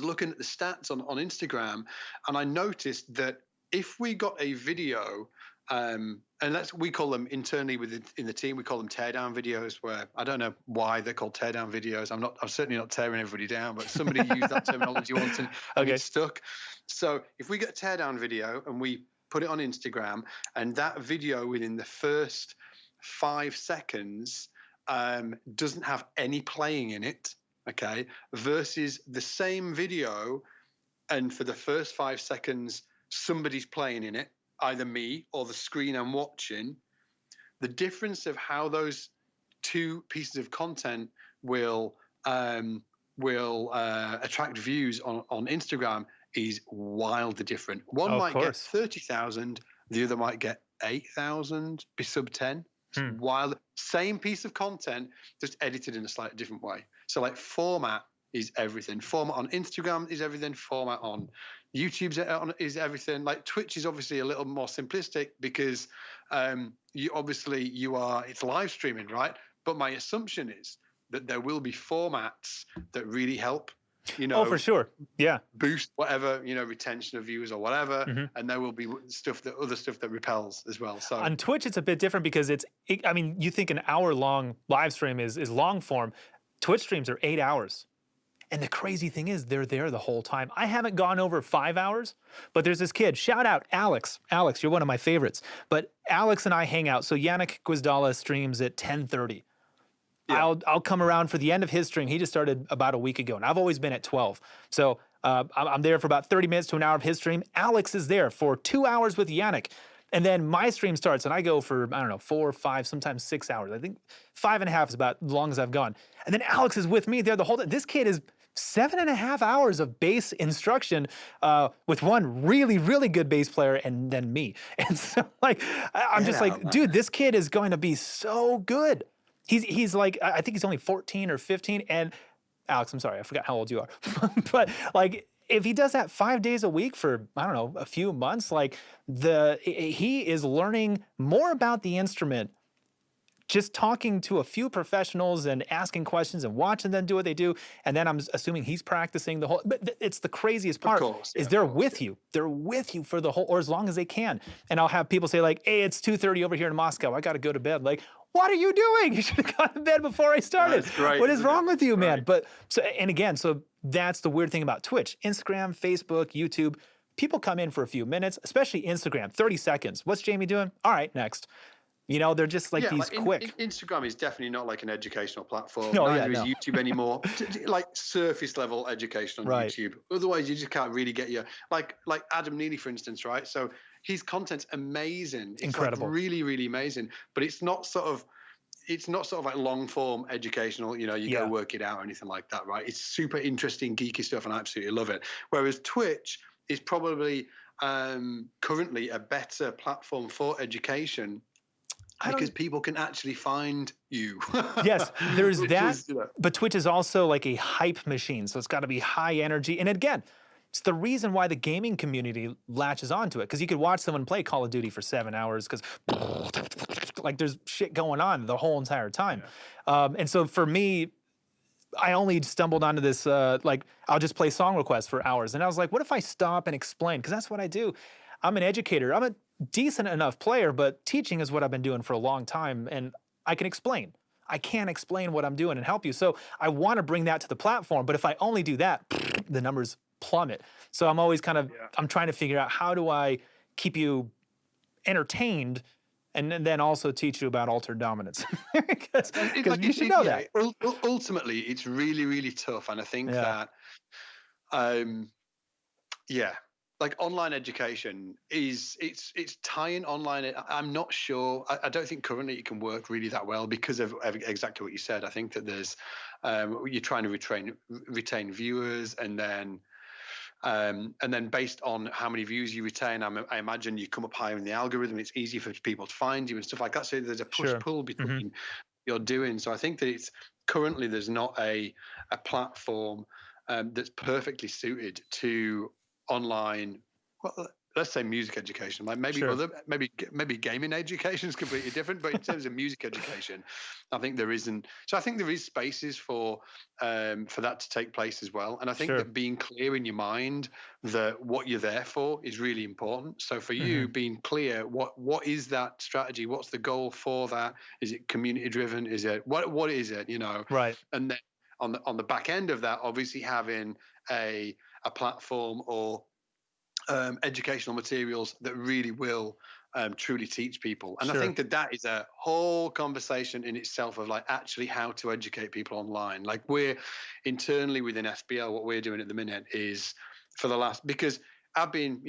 stats on Instagram, and I noticed that if we got a video, and and we call them internally in the team, we call them teardown videos, where I don't know why they're called teardown videos. I'm certainly not tearing everybody down, but somebody used that terminology once and it stuck. So if we get a teardown video and we put it on Instagram, and that video within the first 5 seconds doesn't have any playing in it, okay, versus the same video, and for the first 5 seconds somebody's playing in it, either me or the screen I'm watching, the difference of how those two pieces of content will attract views on Instagram is wildly different. One might get 30,000, the other might get 8,000, be sub 10. Wild. Same piece of content, just edited in a slightly different way. So like format is everything. Format on Instagram is everything. Format on YouTube is everything. Like Twitch is obviously a little more simplistic because it's live streaming, right? But my assumption is that there will be formats that really help, for sure. Yeah. Boost whatever, retention of viewers or whatever. And there will be other stuff that repels as well. So on Twitch, it's a bit different because you think an hour-long live stream is long form. Twitch streams are 8 hours. And the crazy thing is they're there the whole time. I haven't gone over 5 hours, but there's this kid, shout out Alex. Alex, you're one of my favorites. But Alex and I hang out. So Yannick Guizdala streams at 10:30. Yeah. I'll come around for the end of his stream. He just started about a week ago, and I've always been at 12. So I'm there for about 30 minutes to an hour of his stream. Alex is there for 2 hours with Yannick. And then my stream starts, and I go for, 4 or 5, sometimes 6 hours. I think 5.5 is about as long as I've gone. And then Alex is with me there the whole time. This kid is 7.5 hours of bass instruction with one really, really good bass player and then me. And so I'm just like, dude, this kid is going to be so good. He's like, I think he's only 14 or 15. And Alex, I'm sorry, I forgot how old you are. But if he does that 5 days a week for, a few months, he is learning more about the instrument just talking to a few professionals and asking questions and watching them do what they do. And then I'm assuming he's practicing the whole, but it's the craziest part they're with you. They're with you for the whole, or as long as they can. And I'll have people say hey, it's 2:30 over here in Moscow. I got to go to bed. What are you doing? You should have gone to bed before I started. Right, what is wrong with you, man? But so that's the weird thing about Twitch, Instagram, Facebook, YouTube. People come in for a few minutes, especially Instagram, 30 seconds. What's Jamie doing? All right, next. They're just quick. Instagram is definitely not like an educational platform. Neither is YouTube anymore. Like surface level education on YouTube. Otherwise, you just can't really get your like Adam Neely, for instance, right? So his content's amazing. It's incredible, really, really amazing. But it's not sort of like long form educational. Go work it out or anything like that, right? It's super interesting, geeky stuff, and I absolutely love it. Whereas Twitch is probably currently a better platform for education. Because people can actually find you. Yes, there's that. But Twitch is also like a hype machine. So it's got to be high energy. And again, it's the reason why the gaming community latches onto it. Because you could watch someone play Call of Duty for 7 hours because there's shit going on the whole entire time. Yeah. And so for me, I only stumbled onto this, I'll just play song requests for hours. And I was like, what if I stop and explain? Because that's what I do. I'm an educator. I'm a decent enough player, but teaching is what I've been doing for a long time, and I can explain. I can't explain what I'm doing and help you. So I want to bring that to the platform, but if I only do that, the numbers plummet. So I'm always I'm trying to figure out how do I keep you entertained and then also teach you about altered dominance. Because you should know that. Ultimately, it's really, really tough, and I think that, like online education it's tying online. I'm not sure. I don't think currently it can work really that well because of exactly what you said. I think that there's you're trying to retain viewers, and then based on how many views you retain, I imagine you come up higher in the algorithm. It's easy for people to find you and stuff like that. So there's a push-pull between you're doing. So I think that currently there's not a platform that's perfectly suited to online let's say music education, like maybe Sure. maybe gaming education is completely different, but in terms of music education, I think there isn't. So I think there is spaces for that to take place as well. And I think Sure. that being clear in your mind that what you're there for is really important. So for you, Mhm. being clear, what is that strategy? What's the goal for that? Is it community driven? Is it what is it? You know, Right. and then on the back end of that, obviously having a platform or educational materials that really will truly teach people. And I Sure. think that is a whole conversation in itself of like actually how to educate people online. Like we're internally within SBL, what we're doing at the minute is for the last, because I've been,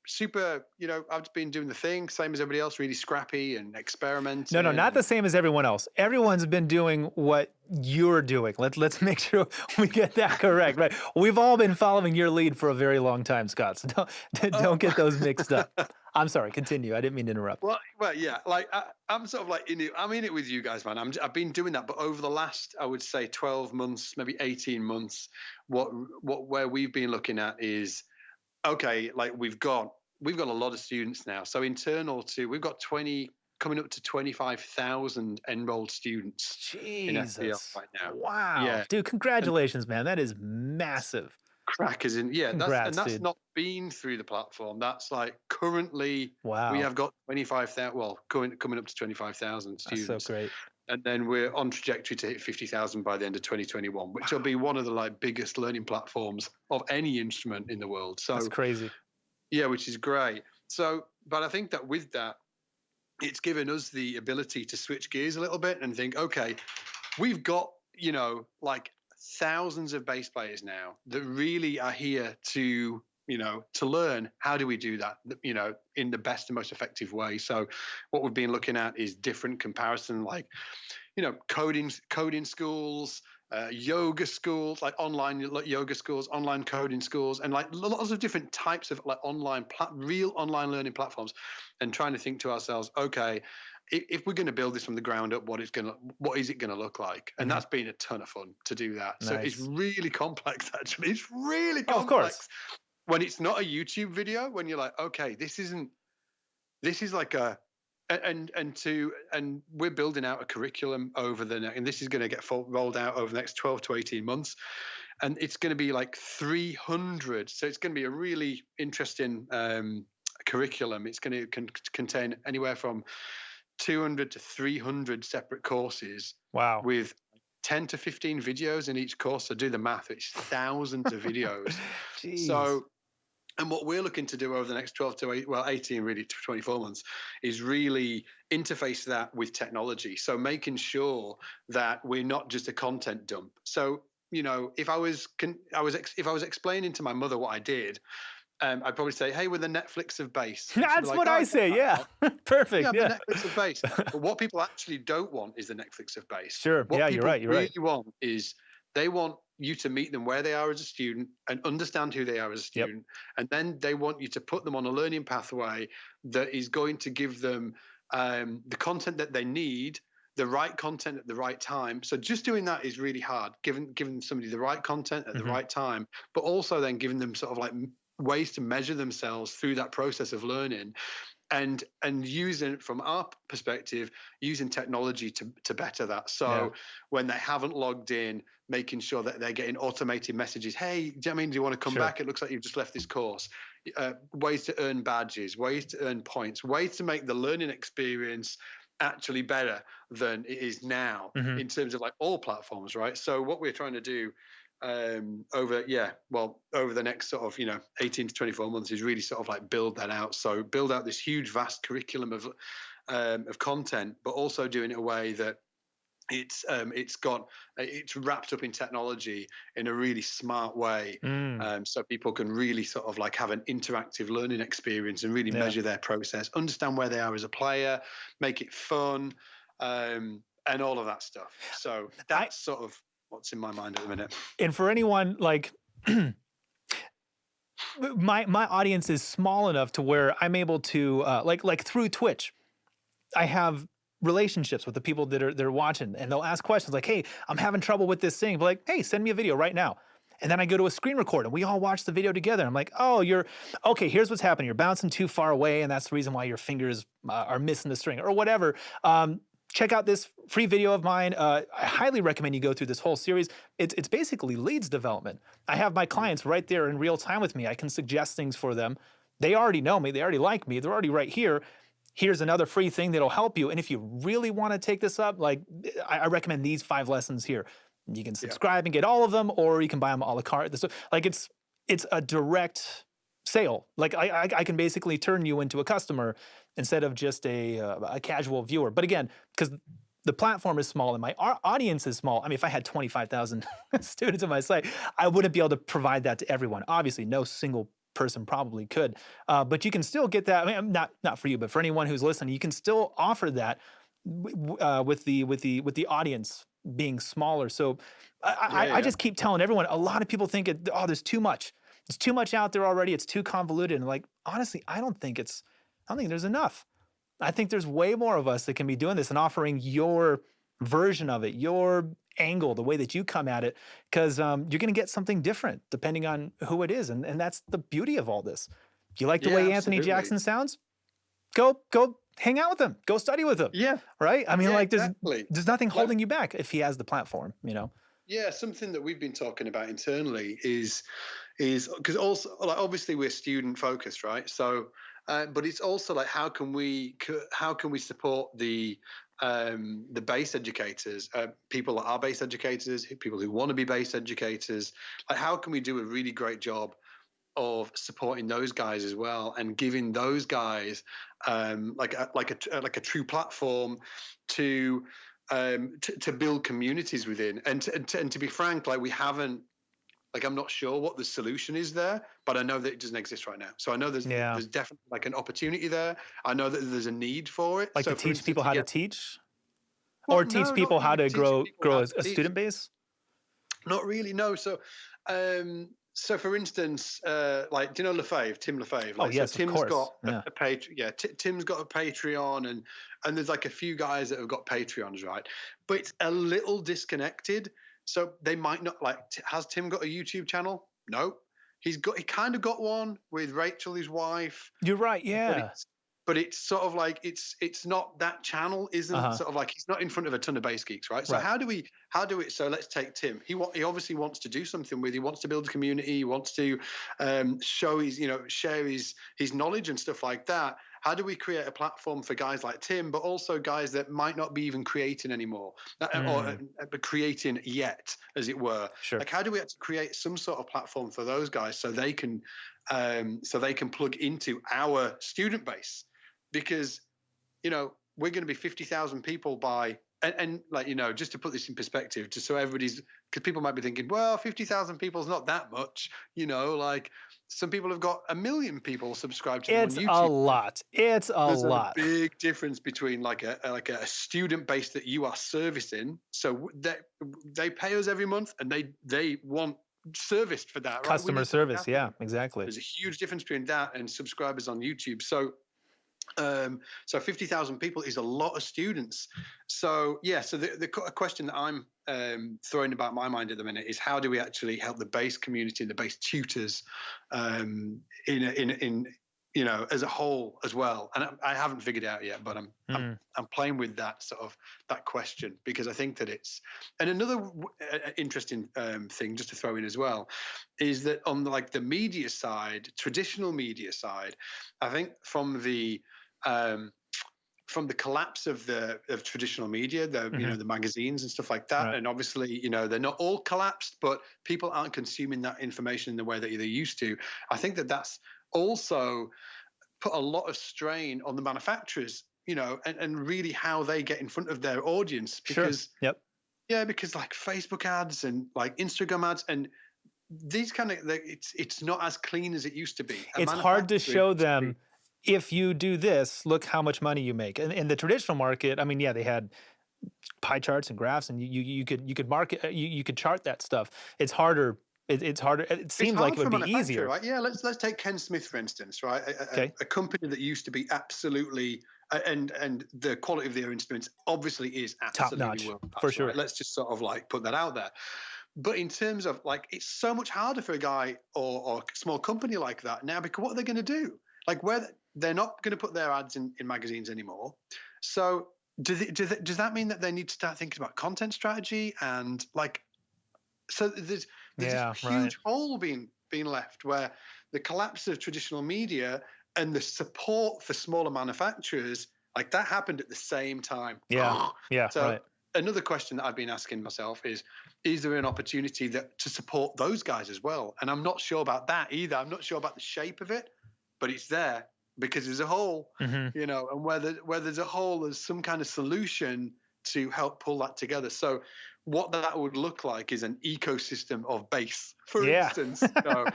super, I've been doing the thing, same as everybody else, really scrappy and experimenting. No, not the same as everyone else. Everyone's been doing what you're doing. Let's make sure we get that correct, right? We've all been following your lead for a very long time, Scott. So don't get those mixed up. I'm sorry. Continue. I didn't mean to interrupt. Well, yeah. Like I'm sort of like I'm in it with you guys, man. I've been doing that, but over the last, I would say, 12 months, maybe 18 months, where we've been looking at is okay. Like we've got a lot of students now. So we've got coming up to 25,000 enrolled students in SBL Jesus. right now. Wow. Yeah. Dude, congratulations, man. That is massive. Crackers in, yeah. Congrats, That's dude. not been through the platform. That's like currently Wow. we have got 25,000. Well, coming up to 25,000 students. That's so great. And then we're on trajectory to hit 50,000 by the end of 2021, which will be one of the like biggest learning platforms of any instrument in the world. So That's crazy. Yeah, which is great. So, but I think that with that, it's given us the ability to switch gears a little bit and think, okay, we've got, like thousands of bass players now that really are here to learn how do we do that, in the best and most effective way. So what we've been looking at is different comparison, like, coding schools, yoga schools, like online yoga schools, online coding schools, and like lots of different types of like real online learning platforms, and trying to think to ourselves, okay, if we're going to build this from the ground up, what is it going to look like? And that's been a ton of fun to do that. Nice. So it's really complex, actually. It's really complex. Of course. When it's not a YouTube video, when you're like, okay, this is like a, and we're building out a curriculum and this is going to get rolled out over the next 12 to 18 months. And it's going to be like 300. So it's going to be a really interesting curriculum. It's going to contain anywhere from 200 to 300 separate courses. Wow. With 10 to 15 videos in each course. So do the math, it's thousands of videos. Jeez. So, and what we're looking to do over the next 18 really to 24 months is really interface that with technology. So making sure that we're not just a content dump. So, if I was explaining to my mother what I did, I'd probably say, hey, we're the Netflix of bass. That's what I say, yeah. Perfect, yeah. yeah. The Netflix of bass. But what people actually don't want is the Netflix of bass. Sure, What yeah, you're right, people really want is they want you to meet them where they are as a student and understand who they are as a student. And then they want you to put them on a learning pathway that is going to give them the content that they need, the right content at the right time. So just doing that is really hard, giving somebody the right content at the right time, but also then giving them sort of like ways to measure themselves through that process of learning. And using, from our perspective, using technology to better that. So when they haven't logged in, making sure that they're getting automated messages. Hey, do you want to come back? It looks like you've just left this course. Ways to earn badges, ways to earn points, ways to make the learning experience actually better than it is now in terms of like all platforms, right? So what we're trying to do over the next sort of 18 to 24 months is really sort of like build that out. So build out this huge vast curriculum of content, but also doing it in a way that it's wrapped up in technology in a really smart way, so people can really sort of like have an interactive learning experience and really measure their process, understand where they are as a player, make it fun, and all of that stuff. So that's sort of what's in my mind at the minute. And for anyone like my audience is small enough to where I'm able to like through Twitch, I have relationships with the people that are watching, and they'll ask questions like, hey, I'm having trouble with this thing. But like, hey, send me a video right now. And then I go to a screen record and we all watch the video together. I'm like, oh, okay, here's what's happening. You're bouncing too far away and that's the reason why your fingers are missing the string or whatever. Check out this free video of mine. I highly recommend you go through this whole series. It's basically leads development. I have my clients right there in real time with me. I can suggest things for them. They already know me. They already like me. They're already right here. Here's another free thing that'll help you. And if you really want to take this up, like I recommend these 5 lessons here. You can subscribe and get all of them, or you can buy them a la carte. Like it's a direct sale. Like I can basically turn you into a customer instead of just a casual viewer. But again, because the platform is small and my audience is small. I mean, if I had 25,000 students on my site, I wouldn't be able to provide that to everyone. Obviously, no single person probably could, but you can still get that. I mean, not for you, but for anyone who's listening, you can still offer that with the audience being smaller. So I just keep telling everyone, a lot of people think there's too much. It's too much out there already. It's too convoluted. And like, honestly, I don't think there's enough. I think there's way more of us that can be doing this and offering your version of it, your angle, the way that you come at it, because you're going to get something different depending on who it is. And that's the beauty of all this. Do you like the way Anthony Jackson sounds? Go hang out with him. Go study with him. Yeah. Right? I mean, there's nothing holding you back if he has the platform, you know? Yeah, something that we've been talking about internally is because also, like, obviously we're student focused, right? So, but it's also like, how can we support the bass educators, people that are bass educators, people who want to be bass educators? Like, how can we do a really great job of supporting those guys as well, and giving those guys like a true platform to build communities within, and to be frank, like, we haven't, like, I'm not sure what the solution is there, but I know that it doesn't exist right now. So I know there's definitely like an opportunity there. I know that there's a need for it. Like, to teach people how to teach, or teach people how to grow a student base. Not really, no. So, so for instance, like, do you know Lefebvre, Tim Lefebvre? Like, yes, so Tim's of course. got a Patreon. Tim's got a Patreon, and there's like a few guys that have got Patreons, right? But it's a little disconnected. So they might not, like, has Tim got a YouTube channel? No. He kind of got one with Rachel, his wife. You're right, yeah. But it's sort of like, it's not, that channel isn't sort of like, he's not in front of a ton of bass geeks, right? So how do we, so let's take Tim. He obviously wants to do something he wants to build a community. He wants to show share his knowledge and stuff like that. How do we create a platform for guys like Tim, but also guys that might not be even creating anymore, or creating yet, as it were? Sure. Like, how do we have to create some sort of platform for those guys so they can plug into our student base? Because, we're going to be 50,000 people by, and like, just to put this in perspective, just so everybody's, because people might be thinking, well, 50,000 people is not that much, like, some people have got 1 million people subscribed to them on YouTube. It's a lot. There's a big difference between like a student base that you are servicing. So they pay us every month, and they want serviced for that, right? Customer service, yeah, exactly. There's a huge difference between that and subscribers on YouTube. So 50,000 people is a lot of students. So so the question that I'm throwing about my mind at the minute is, how do we actually help the bass community and the bass tutors in as a whole as well? And I haven't figured it out yet, but I'm playing with that sort of that question, because I think that it's, and another interesting thing just to throw in as well is that on the media side, traditional media side, I think from the collapse of traditional media, the magazines and stuff like that, and obviously they're not all collapsed, but people aren't consuming that information in the way that they used to. I think that's also put a lot of strain on the manufacturers, and really how they get in front of their audience, because because like Facebook ads and like Instagram ads and these kind of, it's not as clean as it used to be. It's hard to show them, if you do this, look how much money you make. And in the traditional market, I mean, they had pie charts and graphs, and you could market, you could chart that stuff. It's harder. It's harder. It seems like it would be easier. Right? Yeah, let's take Ken Smith, for instance, right? A company that used to be absolutely, and the quality of their instruments obviously is absolutely top notch, world-class, for sure. Right? Let's just sort of like put that out there. But in terms of like, it's so much harder for a guy or a small company like that now, because what are they going to do? Like, where they're not going to put their ads in magazines anymore. So does that mean that they need to start thinking about content strategy and like, so there's Yeah, this huge hole being left where the collapse of traditional media and the support for smaller manufacturers, like that happened at the same time. Yeah, yeah, So right. another question that I've been asking myself is there an opportunity to support those guys as well? And I'm not sure about that either. I'm not sure about the shape of it, but it's there because there's a hole, you know, and where there's a hole, there's some kind of solution to help pull that together. So what that would look like is an ecosystem of bass, for instance. So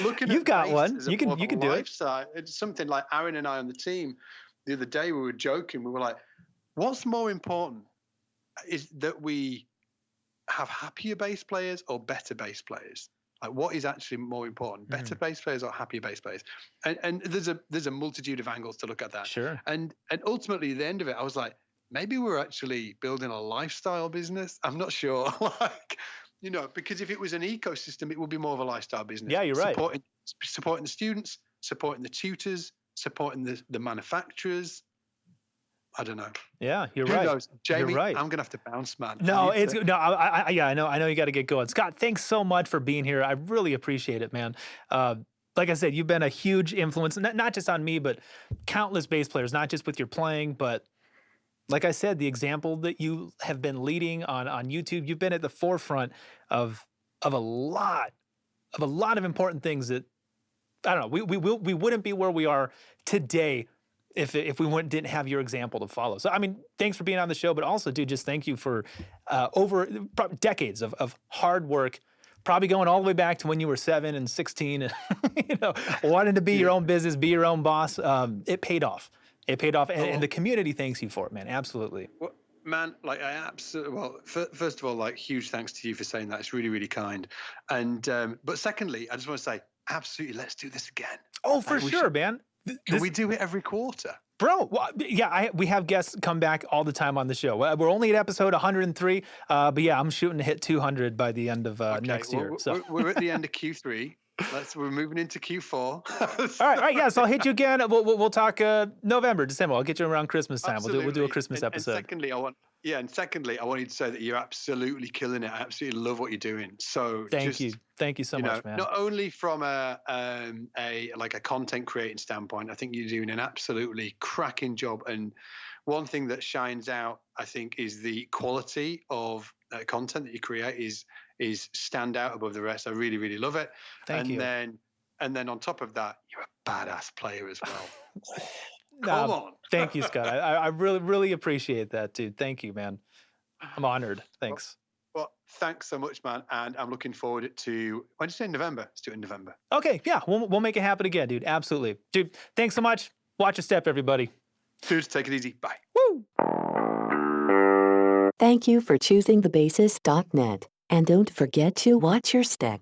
looking You've at got bass one. as You can do it. lifestyle, it's something like Aaron and I on the team the other day, we were joking. We were like, what's more important? Is that we have happier bass players or better bass players? Like, what is actually more important, better bass players or happier bass players? And there's a multitude of angles to look at that. Sure. And ultimately, at the end of it, I was like, maybe we're actually building a lifestyle business. I'm not sure, like, you know, because if it was an ecosystem, it would be more of a lifestyle business. Yeah, you're right. Supporting the students, supporting the tutors, supporting the manufacturers. I don't know. Yeah, you're Who right. knows? Jamie, you're right. I'm gonna have to bounce, man. No, it's no. I know you got to get going. Scott, thanks so much for being here. I really appreciate it, man. Like I said, you've been a huge influence, not just on me, but countless bass players. Not just with your playing, but like I said, the example that you have been leading on YouTube. You've been at the forefront of a lot of important things that I don't know. We wouldn't be where we are today if we didn't have your example to follow. So, I mean, thanks for being on the show, but also, dude, just thank you for over decades of hard work, probably going all the way back to when you were 7 and 16, and, you know, wanting to be your own business, be your own boss. It paid off. It paid off, and the community thanks you for it, man. Absolutely. Well, man, like I absolutely. Well, first of all, like huge thanks to you for saying that. It's really, really kind. And but secondly, I just want to say, absolutely, let's do this again. Oh, for sure, man. Can we do it every quarter? Bro, well, yeah, we have guests come back all the time on the show. We're only at episode 103, but yeah, I'm shooting to hit 200 by the end of next year. So we're at the end of Q3. We're moving into Q4. all right, yeah. So I'll hit you again. We'll talk November, December. I'll get you around Christmas time. Absolutely. We'll do a Christmas episode. And secondly, I want you to say that you're absolutely killing it. I absolutely love what you're doing. So thank you so much, man. Not only from a content creating standpoint, I think you're doing an absolutely cracking job. And one thing that shines out, I think, is the quality of content that you create is stand out above the rest. I really, really love it. Thank you. And then on top of that, you're a badass player as well. Come on. Thank you, Scott. I really, really appreciate that, dude. Thank you, man. I'm honored. Thanks. Well, thanks so much, man. And I'm looking forward to, when did you say November? Let's do it in November. Okay, yeah. We'll make it happen again, dude. Absolutely. Dude, thanks so much. Watch your step, everybody. Dudes, take it easy. Bye. Woo! Thank you for choosing thebassist.net. And don't forget to watch your step.